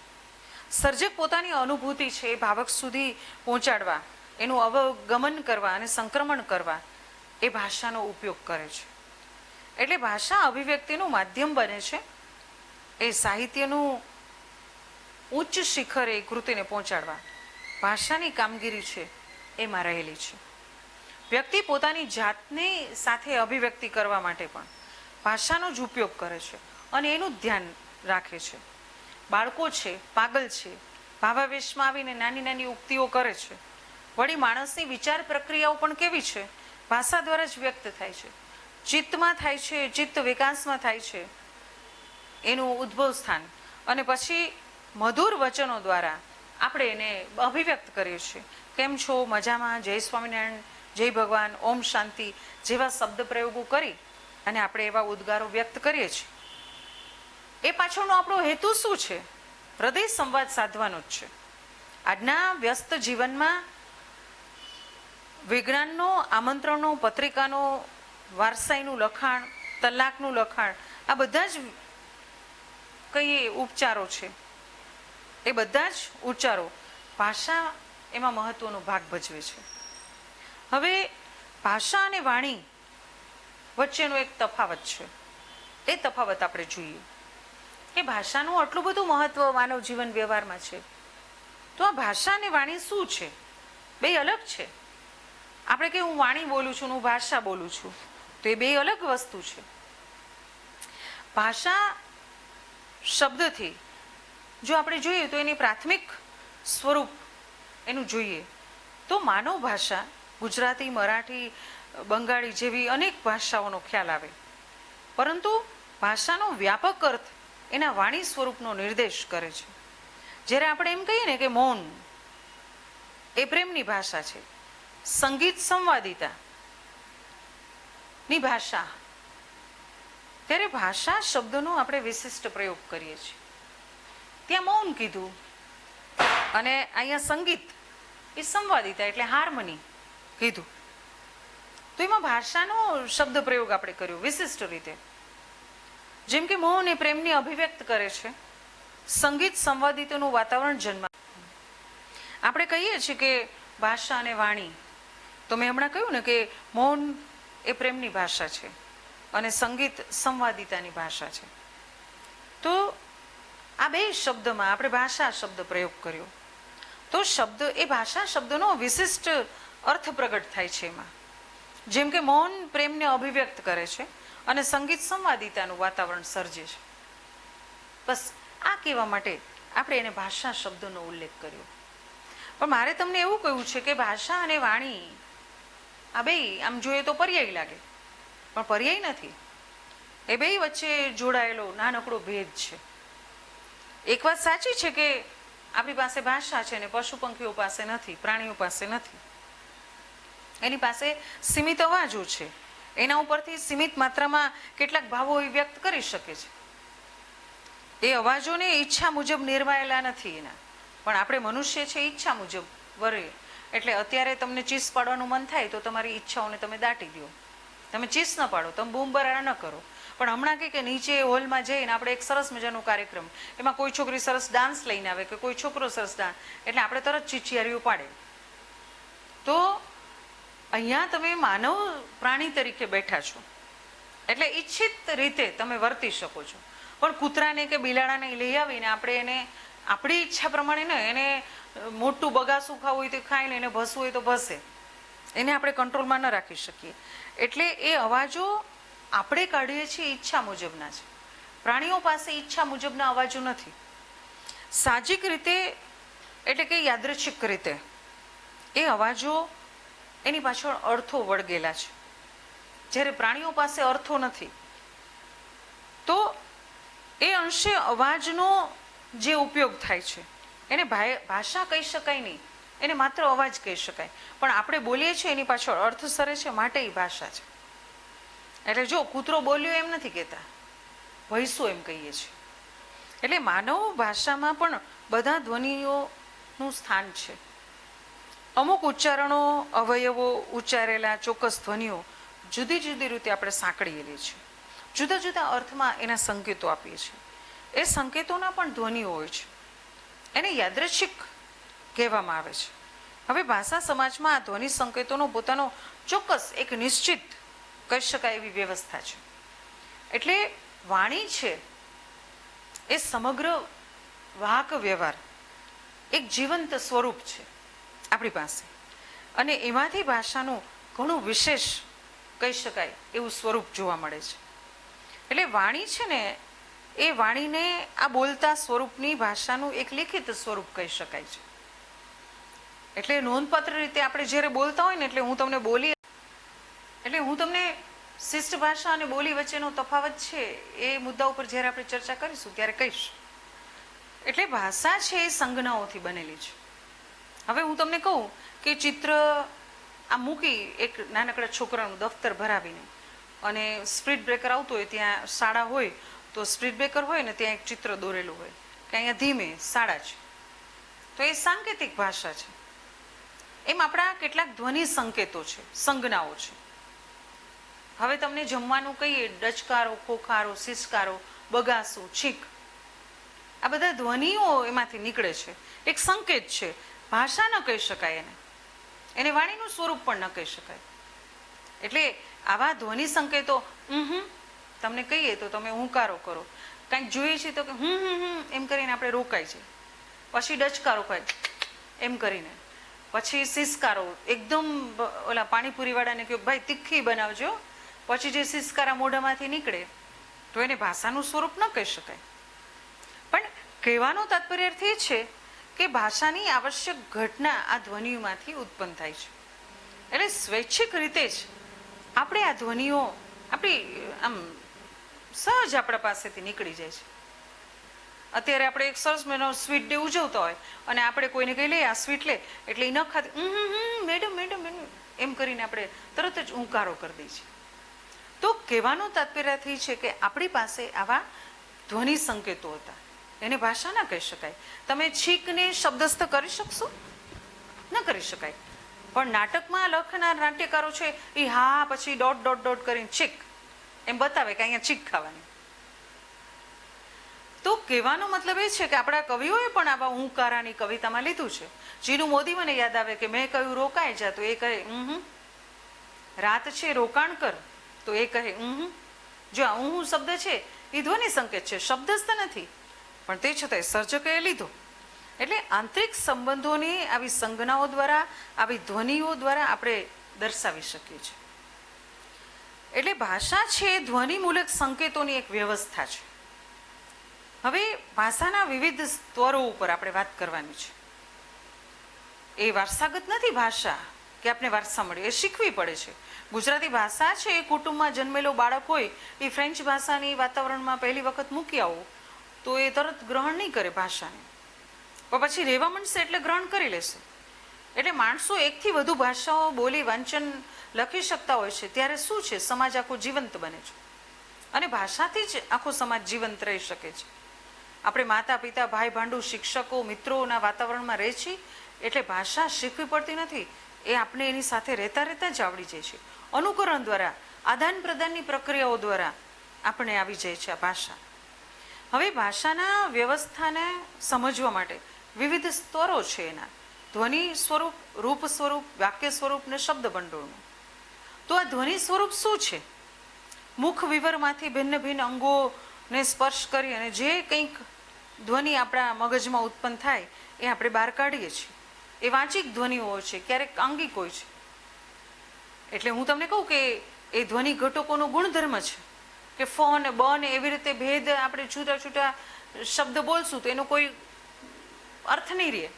સર્જક પોતાની અનુભૂતિ છે એ ભાવક સુધી પહોંચાડવા, એનું અવગમન કરવા અને સંક્રમણ કરવા એ ભાષાનો ઉપયોગ કરે છે. એટલે ભાષા અભિવ્યક્તિનું માધ્યમ બને છે. એ સાહિત્યનું ઉચ્ચ શિખરે એ કૃતિને પહોંચાડવા ભાષાની કામગીરી છે એમાં રહેલી છે. વ્યક્તિ પોતાની જાતની સાથે અભિવ્યક્તિ કરવા માટે પણ ભાષાનો જ ઉપયોગ કરે છે, અને એનું જ ધ્યાન રાખે છે. બાળકો છે, પાગલ છે, ભાવાવેશમાં આવીને નાની નાની ઉક્તિઓ કરે છે. વળી માણસની વિચાર પ્રક્રિયાઓ પણ કેવી છે? ભાષા દ્વારા જ વ્યક્ત થાય છે. ચિત્તમાં થાય છે, ચિત્ત વિકાસમાં થાય છે એનું ઉદ્ભવ સ્થાન, અને પછી મધુર વચનો દ્વારા આપણે એને અભિવ્યક્ત કરીએ છીએ. કેમ છો? મજામાં? જય સ્વામિનારાયણ, જય ભગવાન, ઓમ શાંતિ જેવા શબ્દ પ્રયોગો કરી અને આપણે એવા ઉદ્ગારો વ્યક્ત કરીએ છીએ. એ પાછળનો આપણો હેતુ શું છે? હૃદય સંવાદ સાધવાનો જ છે. આજના વ્યસ્ત જીવનમાં વિજ્ઞાનનો, આમંત્રણનો, પત્રિકાનો, વારસાઈનું લખાણ, તલાકનું લખાણ, આ બધા જ કઈ ઉપચારો છે. એ બધા જ ઉચ્ચારો ભાષા એમાં મહત્વનો ભાગ ભજવે છે. હવે ભાષા અને વાણી વચ્ચેનો એક તફાવત છે. એ તફાવત આપણે જોઈએ કે ભાષાનું આટલું બધું મહત્વ માનવ જીવન વ્યવહારમાં છે, તો આ ભાષા અને વાણી શું છે? બે અલગ છે. આપણે કે હું વાણી બોલું છું, હું ભાષા બોલું છું, તો એ બે અલગ વસ્તુ છે. ભાષા શબ્દથી જો આપણે જોઈએ તો એની પ્રાથમિક સ્વરૂપ એનું જોઈએ તો માનવ ભાષા ગુજરાતી, મરાઠી, બંગાળી જેવી અનેક ભાષાઓનો ખ્યાલ આવે, પરંતુ ભાષાનો વ્યાપક અર્થ એના વાણી સ્વરૂપનો નિર્દેશ કરે છે. જ્યારે આપણે એમ કહીએ ને કે મૌન એ પ્રેમની ભાષા છે, સંગીત સંવાદિતાની ભાષા, ત્યારે ભાષા શબ્દનો આપણે વિશિષ્ટ પ્રયોગ કરીએ છીએ. ત્યાં મૌન કીધું, અને અહીંયા સંગીત એ સંવાદિતા એટલે હાર્મની કીધું, તો એમાં ભાષાનો શબ્દ પ્રયોગ આપણે કર્યો વિશિષ્ટ રીતે. જેમ કે મૌન એ પ્રેમની અભિવ્યક્ત કરે છે, સંગીત સંવાદિતાનું વાતાવરણ જન્માવે, આપણે કહીએ છીએ કે ભાષા અને વાણી, તો મેં હમણાં કહ્યું ને કે મૌન એ પ્રેમની ભાષા છે અને સંગીત સંવાદિતાની ભાષા છે. તો આ બે શબ્દમાં આપણે ભાષા શબ્દ પ્રયોગ કર્યો, તો શબ્દ એ ભાષા શબ્દનો વિશિષ્ટ અર્થ પ્રગટ થાય છે એમાં. જેમ કે મૌન પ્રેમને અભિવ્યક્ત કરે છે અને સંગીત સંવાદિતાનું વાતાવરણ સર્જે છે. બસ આ કહેવા માટે આપણે એને ભાષા શબ્દનો ઉલ્લેખ કર્યો. પણ મારે તમને એવું કહ્યું છે કે ભાષા અને વાણી આ બે આમ જોઈએ તો પર્યાય લાગે, પણ પર્યાય નથી. એ બે વચ્ચે જોડાયેલો નાનકડો ભેદ છે. એક વાત સાચી છે કે આપણી પાસે ભાષા છે ને પશુ પંખીઓ પાસે નથી, પ્રાણીઓ પાસે નથી. એની પાસે સીમિત અવાજો છે, એના ઉપરથી સીમિત માત્રામાં કેટલાક ભાવો વ્યક્ત કરી શકે છે. એ અવાજોને ઈચ્છા મુજબ નિર્માયેલા નથી એના. પણ આપણે મનુષ્ય છે ઈચ્છા મુજબ વરે. એટલે અત્યારે તમને ચીસ પાડવાનું મન થાય તો તમારી ઈચ્છાઓને તમે દાટી દો, તમે ચીસ ન પાડો, તમે બૂમ બરાડા ન કરો. પણ હમણાં કે નીચે હોલમાં જઈને આપણે એક સરસ મજાનો કાર્યક્રમ, એમાં કોઈ છોકરી સરસ ડાન્સ લઈને આવે કે કોઈ છોકરો સરસ ડાન્સ, એટલે આપણે તરત ચીચિયારીઓ પાડે. તો અહીંયા તમે માનવ પ્રાણી તરીકે બેઠા છો એટલે ઈચ્છિત રીતે તમે વર્તી શકો છો. પણ કૂતરાને કે બિલાડાને લઈ આવીને આપણે એને આપણી ઈચ્છા પ્રમાણે ને એને મોટું બગાસું ખાવું હોય તો ખાઈને એને ભસવું હોય તો ભસે, એને આપણે કંટ્રોલમાં ન રાખી શકીએ. એટલે એ અવાજો આપણે કાઢીએ છીએ ઈચ્છા મુજબના છે. પ્રાણીઓ પાસે ઈચ્છા મુજબના અવાજો નથી. સાહજિક રીતે એટલે કે યાદૃચ્છિક રીતે એ અવાજો એની પાછળ અર્થો વળગેલા છે, જ્યારે પ્રાણીઓ પાસે અર્થો નથી. તો એ અંશે અવાજનો જે ઉપયોગ થાય છે એને ભાષા કહી શકાય નહીં, એને માત્ર અવાજ કહી શકાય. પણ આપણે બોલીએ છીએ એની પાછળ અર્થ સરે છે, માટે એ ભાષા છે. એટલે જો કૂતરો બોલ્યો એમ નથી કહેતા, ભૈંસો એમ કહીએ છીએ. એટલે માનવ ભાષામાં પણ બધા ધ્વનિઓનું સ્થાન છે. અમુક ઉચ્ચારણો, અવયવો, ઉચ્ચારેલા ચોક્કસ ધ્વનિઓ જુદી જુદી રીતે આપણે સાંકળીએલી છે. જુદા જુદા અર્થમાં એના સંકેતો આપીએ છીએ. એ સંકેતોના પણ ધ્વનિઓ હોય છે, એને યાદૃચ્છિક કહેવામાં આવે છે. હવે ભાષા સમાજમાં આ ધ્વનિ સંકેતોનો પોતાનો ચોક્કસ એક નિશ્ચિત કહી શકાય એવી વ્યવસ્થા છે. એટલે વાણી છે એ સમગ્ર વાહક વ્યવહાર એક જીવંત સ્વરૂપ છે આપણી પાસે, અને એમાંથી ભાષાનું ઘણું વિશેષ કહી શકાય એવું સ્વરૂપ જોવા મળે છે. એટલે વાણી છે ને એ વાણીને આ બોલતા સ્વરૂપની ભાષાનું એક લિખિત સ્વરૂપ કહી શકાય છે. એટલે નોંધપાત્ર રીતે આપણે જ્યારે બોલતા હોય ને, એટલે હું તમને શિષ્ટ ભાષા અને બોલી વચ્ચેનો તફાવત છે એ મુદ્દા ઉપર જ્યારે આપણે ચર્ચા કરીશું ત્યારે કહીશ. એટલે ભાષા છે એ સંજ્ઞાઓથી બનેલી છે. હવે હું તમને કહું કે ચિત્ર આ મૂકી એક નાનકડા છોકરાનું દફતર ભરાવીને, અને સ્પીડ બ્રેકર આવતું હોય, ત્યાં શાળા હોય તો સ્પીડ બ્રેકર હોય ને ત્યાં એક ચિત્ર દોરેલું હોય કે અહીંયા ધીમે શાળા છે, તો એ સાંકેતિક ભાષા છે. એમ આપણા કેટલાક ધ્વનિ સંકેતો છે, સંજ્ઞાઓ છે. હવે તમને જમવાનું કહીએ, ડચકારો, ખોખારો, સિસકારો, બગાસું, છીક, આ બધા ધ્વનિઓ એમાંથી નીકળે છે. એક સંકેત છે, ભાષા ન કહી શકાય એને વાણીનું સ્વરૂપ પણ ન કહી શકાય. એટલે આવા ધ્વનિ સંકેતો તમને કહીએ તો તમે હુંકારો કરો, કંઈક જોઈએ છે તો કે એમ કરીને આપણે રોકાય છે. પછી ડચકારો કહે એમ કરીને, પછી સિસકારો, એકદમ ઓલા પાણીપુરીવાળાને કહ્યું ભાઈ તીખી બનાવજો, પછી જે સિસકારા મોઢામાંથી નીકળે તો એને ભાષાનું સ્વરૂપ ન કહી શકાય. પણ કહેવાનો તાત્પર્ય અર્થ એ છે કે ભાષાની આવશ્યક ઘટના આ ધ્વનિઓમાંથી ઉત્પન્ન થાય છે. એટલે સ્વૈચ્છિક રીતે જ આપણે આ ધ્વનિઓ આપણી આમ સહજ આપણા પાસેથી નીકળી જાય છે. અત્યારે આપણે એક સરસ મહિનો સ્વીટ ડે ઉજવતા હોય અને આપણે કોઈને કહી લઈએ આ સ્વીટ લે, એટલે એ ન ખાતી મેડમ મેડમ મેડમ એમ કરીને આપણે તરત જ ઊંકારો કરી દઈએ છીએ. તો કહેવાનો તાત્પર્યથી છે કે આપણી પાસે આવા ધ્વનિ સંકેતો હતા, એને ભાષા ના કહી શકાય. તમે છીકને શબ્દસ્થ કરી શકશો? ન કરી શકાય. પણ નાટકમાં લખનાર નાટ્યકારો છે એ હા પછી ડોટ કરીને છીક એમ બતાવે કે અહીંયા છીક ખાવાની. તો તો કહેવાનો મતલબ એ છે કે આપણા કવિઓએ પણ આવા ઊંકારાની કવિતામાં લીધું છે. જીનુ મોદી મને યાદ આવે કે મેં કહ્યું રોકાઈ જા, તો એ કહે રાત છે રોકાણ કર, તો એ કહે જો આ શબ્દ છે એ ધ્વનિ સંકેત છે, શબ્દ જ નથી, પણ તે છતાંય સર્જકે લીધો. એટલે આંતરિક સંબંધોની આવી સંજ્ઞાઓ દ્વારા, આવી ધ્વનિઓ દ્વારા આપણે દર્શાવી શકીએ છીએ. એટલે ભાષા છે ધ્વનિમૂલક સંકેતોની એક વ્યવસ્થા છે. હવે ભાષાના વિવિધ સ્તરો ઉપર આપણે વાત કરવાની છે. એ વારસાગત નથી ભાષા કે આપણે વારસા મળે, એ શીખવી પડે છે. ગુજરાતી ભાષા છે એ કુટુંબમાં જન્મેલો બાળક હોય એ ફ્રેન્ચ ભાષાની વાતાવરણમાં પહેલી વખત મૂકી આવો તો એ તરત ગ્રહણ નહીં કરે ભાષાને, પણ પછી રહેવા માંડશે એટલે ગ્રહણ કરી લેશે. એટલે માણસો એકથી વધુ ભાષાઓ બોલી વાંચન લખી શકતા હોય છે ત્યારે શું છે, સમાજ આખો જીવંત બને છે અને ભાષાથી જ આખો સમાજ જીવંત રહી શકે છે. આપણે માતા પિતા ભાઈ ભાંડુ શિક્ષકો મિત્રોના વાતાવરણમાં રહે છીએ એટલે ભાષા શીખવી પડતી નથી, એ આપણે એની સાથે રહેતા રહેતા જ આવડી જાય છે. અનુકરણ દ્વારા, આદાન પ્રદાનની પ્રક્રિયાઓ દ્વારા આપણે આવી જાય છે આ ભાષા. હવે ભાષાના વ્યવસ્થાને સમજવા માટે વિવિધ સ્તરો છે એના, ધ્વનિ સ્વરૂપ, રૂપ સ્વરૂપ, વાક્ય સ્વરૂપ ને શબ્દ ભંડોળનું. તો આ ધ્વનિ સ્વરૂપ શું છે? મુખ વિવરમાંથી ભિન્ન ભિન્ન અંગોને સ્પર્શ કરી અને જે કંઈક ધ્વનિ આપણા મગજમાં ઉત્પન્ન થાય એ આપણે બહાર કાઢીએ છીએ. એ વાચિક ધ્વનિઓ હોય છે, ક્યારેક આંગિક હોય છે. એટલે હું તમને કહું કે એ ધ્વનિ ઘટકોનો ગુણધર્મ છે કે ફ ને બ ને એવી રીતે ભેદ આપણે છૂટા છૂટા શબ્દ બોલશું તો એનો કોઈ અર્થ નહીં રહે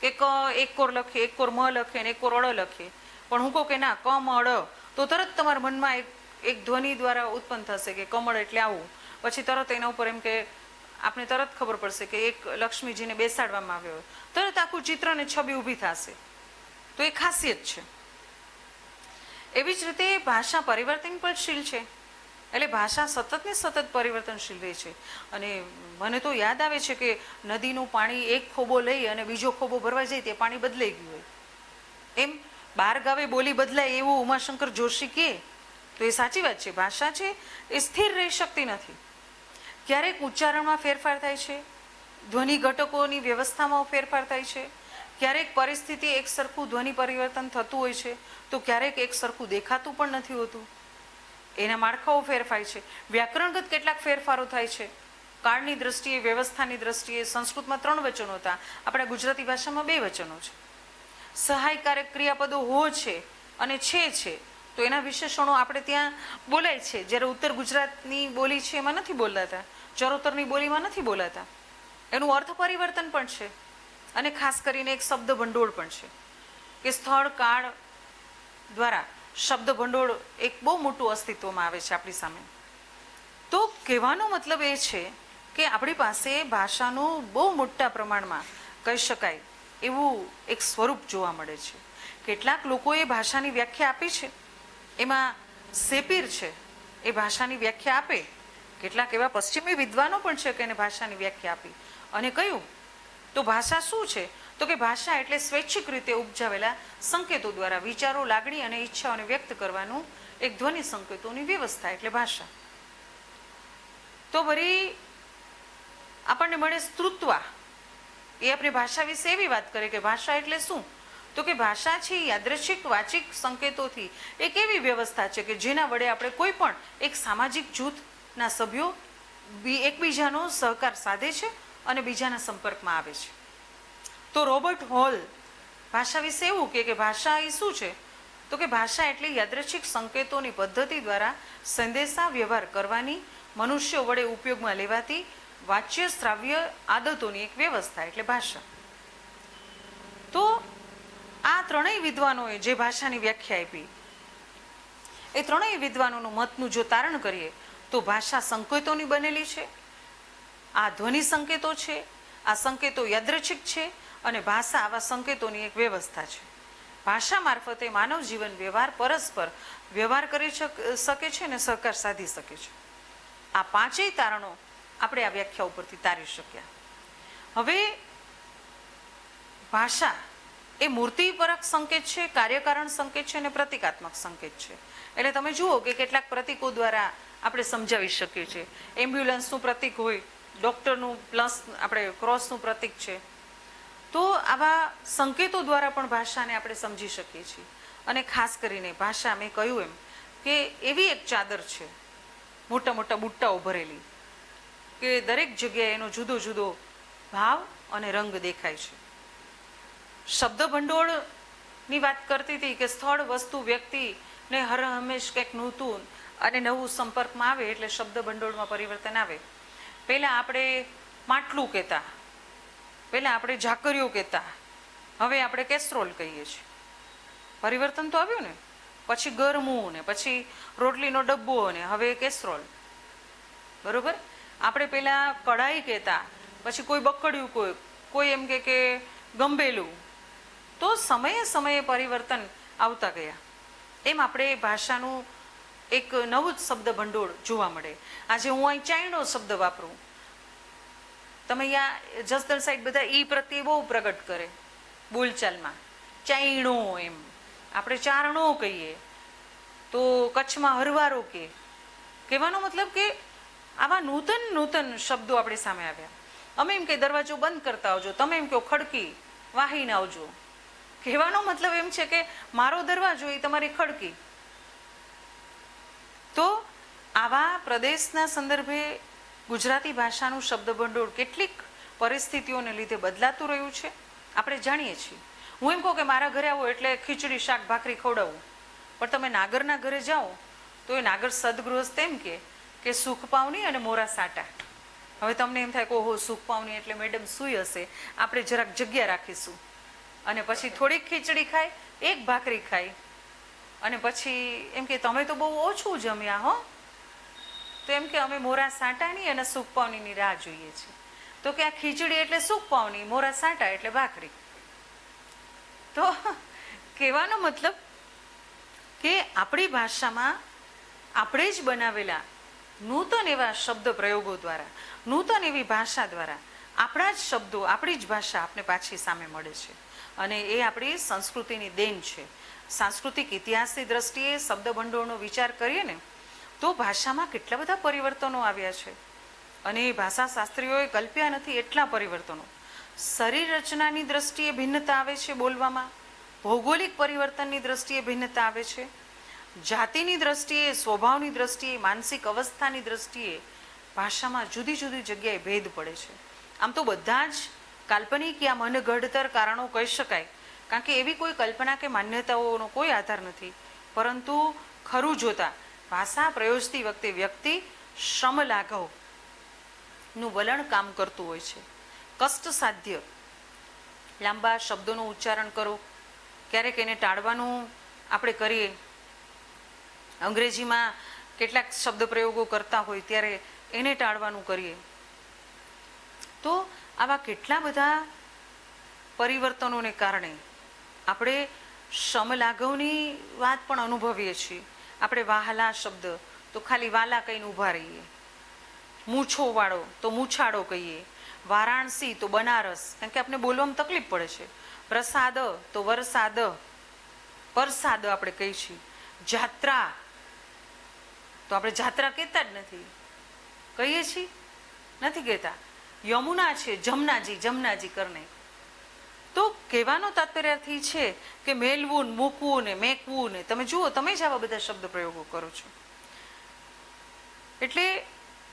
કે ક એક કોર લખીએ, એક કોર મ લખીએ ને એક કોર અળ લખીએ. પણ હું કહું કે ના કમ અળ, તો તરત તમારા મનમાં એક ધ્વનિ દ્વારા ઉત્પન્ન થશે કે કમળ એટલે આવું. પછી તરત એના ઉપર એમ કે આપણે તરત ખબર પડશે કે એક લક્ષ્મીજીને બેસાડવામાં આવ્યો, તરત આખું ચિત્ર ને છબી ઊભી થશે. તો એ ખાસિયત છે. એવી જ રીતે ભાષા પરિવર્તનશીલ છે. એટલે ભાષા સતત ને સતત પરિવર્તનશીલ રહે છે. અને મને તો યાદ આવે છે કે નદીનું પાણી એક ખોબો લઈ અને બીજો ખોબો ભરવા જાય તે પાણી બદલાઈ ગયું હોય. એમ બાર ગાવે બોલી બદલાય એવું ઉમાશંકર જોશી કહે તો એ સાચી વાત છે. ભાષા છે એ સ્થિર રહી શકતી નથી. ક્યારેક ઉચ્ચારણમાં ફેરફાર થાય છે, ધ્વનિ ઘટકોની વ્યવસ્થામાં ફેરફાર થાય છે, ક્યારેક પરિસ્થિતિ એક સરખું ધ્વનિ પરિવર્તન થતું હોય છે તો ક્યારેક એક સરખું દેખાતું પણ નથી હોતું. એના માળખાઓ ફેરફાય છે. વ્યાકરણગત કેટલાક ફેરફારો થાય છે. કાળની દ્રષ્ટિએ, વ્યવસ્થાની દ્રષ્ટિએ સંસ્કૃતમાં 3 વચનો હતા, આપણા ગુજરાતી ભાષામાં 2 વચનો છે. સહાયકારક ક્રિયાપદો હો છે અને છે તો એના વિશેષણો આપણે ત્યાં બોલાય છે, જ્યારે ઉત્તર ગુજરાતની બોલી છે એમાં નથી બોલાતા, ચરોતરની બોલીમાં નથી બોલાતા. એનું અર્થ પરિવર્તન પણ છે અને ખાસ કરીને એક શબ્દ ભંડોળ પણ છે કે સ્થળ કાળ દ્વારા શબ્દ ભંડોળ એક બહુ મોટું અસ્તિત્વમાં આવે છે આપણી સામે. તો કહેવાનો મતલબ એ છે કે આપણી પાસે ભાષાનું બહુ મોટા પ્રમાણમાં કહી શકાય એવું એક સ્વરૂપ જોવા મળે છે. કેટલાક લોકોએ ભાષાની વ્યાખ્યા આપી છે, એમાં શેપીર છે એ ભાષાની વ્યાખ્યા આપે. કેટલાક એવા પશ્ચિમી વિદ્વાનો પણ છે કે એને ભાષાની વ્યાખ્યા આપી અને કહ્યું તો ભાષા શું છે, તો કે ભાષા એટલે સ્વૈચ્છિક રીતે ઉપજાવેલા સંકેતો દ્વારા વિચારો, લાગણી અને ઈચ્છાઓને વ્યક્ત કરવાનું એક ધ્વનિ સંકેતોની વ્યવસ્થા એટલે ભાષા. તો વળી આપણને મળે સ્ત્રુત્વા, એ આપણે ભાષા વિશે એવી વાત કરે કે ભાષા એટલે શું, તો કે ભાષા છે યાદૃચ્છિક વાચિક સંકેતોથી એક એવી વ્યવસ્થા છે કે જેના વડે આપણે કોઈ પણ એક સામાજિક જૂથના સભ્યો એકબીજાનો સહકાર સાધે છે અને બીજાના સંપર્કમાં આવે છે. તો રોબર્ટ હોલ ભાષા વિશે એવું કે ભાષા એ શું છે, તો કે ભાષા એટલે યાદૃચ્છિક સંકેતોની પદ્ધતિ દ્વારા સંદેશા વ્યવહાર કરવાની, મનુષ્યો વડે ઉપયોગમાં લેવાતી વાચ્ય શ્રાવ્ય આદતોની એક વ્યવસ્થા એટલે ભાષા. તો આ ત્રણેય વિદ્વાનોએ જે ભાષાની વ્યાખ્યા આપી, એ ત્રણેય વિદ્વાનોનું મતનું જો તારણ કરીએ તો ભાષા સંકેતોની બનેલી છે. આ ધ્વનિ સંકેતો છે, આ સંકેતો યાદૃચ્છિક છે અને ભાષા આવા સંકેતોની એક વ્યવસ્થા છે. ભાષા મારફતે માનવ જીવન વ્યવહાર પરસ્પર વ્યવહાર કરી શકે છે અને સહકાર સાધી શકે છે. આ 5 તારણો આપણે આ વ્યાખ્યા ઉપરથી તારી શક્યા. હવે ભાષા એ મૂર્તિપરક સંકેત છે, કાર્યકારણ સંકેત છે અને પ્રતિકાત્મક સંકેત છે. એટલે તમે જુઓ કે કેટલાક પ્રતીકો દ્વારા આપણે સમજાવી શકીએ છીએ. એમ્બ્યુલન્સનું પ્રતીક હોય ડૉક્ટરનું પ્લસ આપણે ક્રોસનું પ્રતીક છે. તો આવા સંકેતો દ્વારા પણ ભાષાને આપણે સમજી શકીએ છીએ. અને ખાસ કરીને ભાષા, મેં કહ્યું એમ કે એવી એક ચાદર છે મોટા મોટા બુટ્ટાઓ ભરેલી, કે દરેક જગ્યાએ એનો જુદો જુદો ભાવ અને રંગ દેખાય છે. શબ્દ ભંડોળની વાત કરતી હતી કે સ્થળ, વસ્તુ, વ્યક્તિને હર હંમેશ કંઈક નૂતન અને નવું સંપર્કમાં આવે એટલે શબ્દ ભંડોળમાં પરિવર્તન આવે. પહેલાં આપણે માટલું કહેતા, પહેલાં આપણે ઝાકરિયો કહેતા, હવે આપણે કેસરોલ કહીએ છીએ. પરિવર્તન તો આવ્યું ને. પછી ગરમું ને પછી રોટલીનો ડબ્બો ને હવે કેસરોલ. બરોબર. આપણે પહેલાં કઢાઈ કહેતા, પછી કોઈ બકડ્યું, કોઈ એમ કે ગંભેલું. તો સમયે સમયે પરિવર્તન આવતા ગયા. એમ આપણે ભાષાનું એક નવું જ શબ્દ ભંડોળ જોવા મળે. આજે હું અહીં ચાઇણો શબ્દ વાપરું, તમે અહીંયા જસદણ સાઈડ બધા ઈ પ્રત્યે બહુ પ્રગટ કરે બોલચાલમાં. ચાઇણો એમ, આપણે ચારણો કહીએ, તો કચ્છમાં હરવારો કહેવાનો મતલબ કે આવા નૂતન નૂતન શબ્દો આપણી સામે આવ્યા. અમે એમ કે દરવાજો બંધ કરતા આવજો, તમે એમ કહો ખડકી વાહીને આવજો. કહેવાનો મતલબ એમ છે કે મારો દરવાજો એ તમારી ખડકી. તો આવા પ્રદેશના સંદર્ભે ગુજરાતી ભાષાનું શબ્દ ભંડોળ કેટલીક પરિસ્થિતિઓને લીધે બદલાતું રહ્યું છે, આપણે જાણીએ છીએ. હું એમ કહું કે મારા ઘરે આવો એટલે ખીચડી, શાક, ભાખરી ખવડાવું, પણ તમે નાગરના ઘરે જાઓ તો એ નાગર સદગૃહસ્થ એમ કે સુખ પાવની અને મોરા સાટા. હવે તમને એમ થાય કે ઓહો સુખ પાવની એટલે મેડમ સૂઈ હશે, આપણે જરાક જગ્યા રાખીશું. અને પછી થોડીક ખીચડી ખાય, એક ભાખરી ખાય, અને પછી એમ કે તમે તો બહુ ઓછું જમ્યા હો. તો એમ કે અમે મોરા સાટાની અને સુખ પાવનીની રાહ જોઈએ છીએ. તો કે આ ખીચડી એટલે સુખ પાવની, મોરા સાટા એટલે ભાખરી. તો કહેવાનો મતલબ કે આપણી ભાષામાં આપણે જ બનાવેલા નૂતન એવા શબ્દ પ્રયોગો દ્વારા, નૂતન એવી ભાષા દ્વારા આપણા જ શબ્દો, આપણી જ ભાષા આપણે પાછી સામે મળે છે. અને એ આપણી સંસ્કૃતિની દેન છે. સાંસ્કૃતિક ઇતિહાસની દ્રષ્ટિએ શબ્દ ભંડોળનો વિચાર કરીએ ને તો ભાષામાં કેટલા બધા પરિવર્તનો આવ્યા છે. અને એ ભાષા શાસ્ત્રીઓએ કલ્પ્યા નથી એટલા પરિવર્તનો. શરીર રચનાની દ્રષ્ટિએ ભિન્નતા આવે છે બોલવામાં, ભૌગોલિક પરિવર્તનની દ્રષ્ટિએ ભિન્નતા આવે છે, જાતિની દ્રષ્ટિએ, સ્વભાવની દ્રષ્ટિએ, માનસિક અવસ્થાની દ્રષ્ટિએ ભાષામાં જુદી જુદી જગ્યાએ ભેદ પડે છે. આમ તો બધા જ કાલ્પનિક યા મનઘડતર કારણો કહી શકાય, કારણ કે એવી કોઈ કલ્પના કે માન્યતાઓનો કોઈ આધાર નથી. પરંતુ ખરું જોતા ભાષા પ્રયોજતી વખતે વ્યક્તિ શ્રમ લાઘવનું વલણ કામ કરતું હોય છે. કષ્ટ સાધ્ય લાંબા શબ્દોનું ઉચ્ચારણ કરો, ક્યારેક એને ટાળવાનું આપણે કરીએ. અંગ્રેજીમાં કેટલાક શબ્દ પ્રયોગો કરતા હોય ત્યારે એને ટાળવાનું કરીએ. તો આવા કેટલા બધા પરિવર્તનોને કારણે આપણે શ્રમ લાઘવની વાત પણ અનુભવીએ છીએ. આપણે વાહલા શબ્દ તો ખાલી વાલા કહીને ઊભા રહીએ, મૂછો વાળો તો મૂછાળો કહીએ, વારાણસી તો બનારસ, કારણ કે આપણે બોલવામાં તકલીફ પડે છે. પ્રસાદ તો વરસાદ, પરસાદ આપણે કહીએ છીએ. જાત્રા તો આપણે જાત્રા કહેતા જ નથી, કહીએ છીએ નથી કહેતા. યમુના છે જમનાજી, જમનાજી કરને. તો કહેવાનો તાત્પર્યથી છે કે મેલવું, મૂકવું ને મેકવું ને, તમે જુઓ તમે જ આવા બધા શબ્દ પ્રયોગો કરો છો. એટલે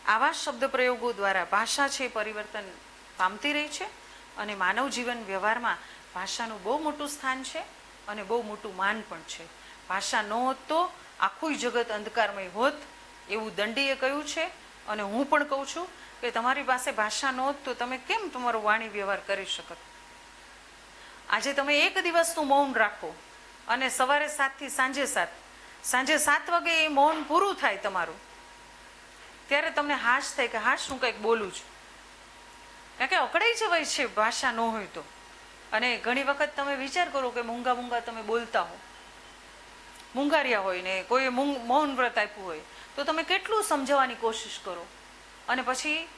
આવા શબ્દ પ્રયોગો દ્વારા ભાષા છે પરિવર્તન પામતી રહી છે. અને માનવ જીવન વ્યવહારમાં ભાષાનું બહુ મોટું સ્થાન છે અને બહુ મોટું માન પણ છે. ભાષા ન હોત તો આખું જગત અંધકારમય હોત, એવું દંડીએ કહ્યું છે. અને હું પણ કહું છું કે તમારી પાસે ભાષા ન હોત તો તમે કેમ તમારો વાણી વ્યવહાર કરી શકત. આજે તમે એક દિવસનું મૌન રાખો અને સવારે 7 થી સાંજે 7, સાંજે 7 વાગે એ મૌન પૂરું થાય તમારું, ત્યારે તમને હાશ થાય કે હાશ હું કંઈક બોલું છું. કારણ કે અકળાઈ જવાય છે ભાષા ન હોય તો. અને ઘણી વખત તમે વિચાર કરો કે મૂંગા મૂંગા તમે બોલતા હો, મૂંગારિયા હોય ને કોઈ મૌન વ્રત આપ્યું હોય તો તમે કેટલું સમજાવવાની કોશિશ કરો, અને પછી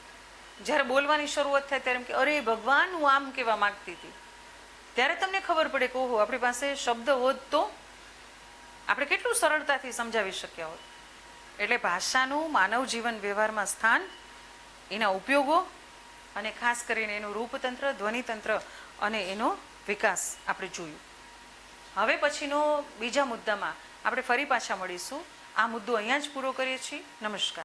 જ્યારે બોલવાની શરૂઆત થાય ત્યારે એમ કે અરે ભગવાન હું આમ કહેવા માગતી હતી, ત્યારે તમને ખબર પડે કે ઓહો આપણી પાસે શબ્દ હોત તો આપણે કેટલું સરળતાથી સમજાવી શક્યા હોત. એટલે ભાષાનું માનવ જીવન વ્યવહારમાં સ્થાન એના ઉપયોગો અને ખાસ કરીને એનું રૂપતંત્ર, ધ્વનિતંત્ર અને એનો વિકાસ આપણે જોયું. હવે પછીનો બીજા મુદ્દામાં આપણે ફરી પાછા મળીશું. આ મુદ્દો અહીંયા જ પૂરો કરીએ છીએ. નમસ્કાર.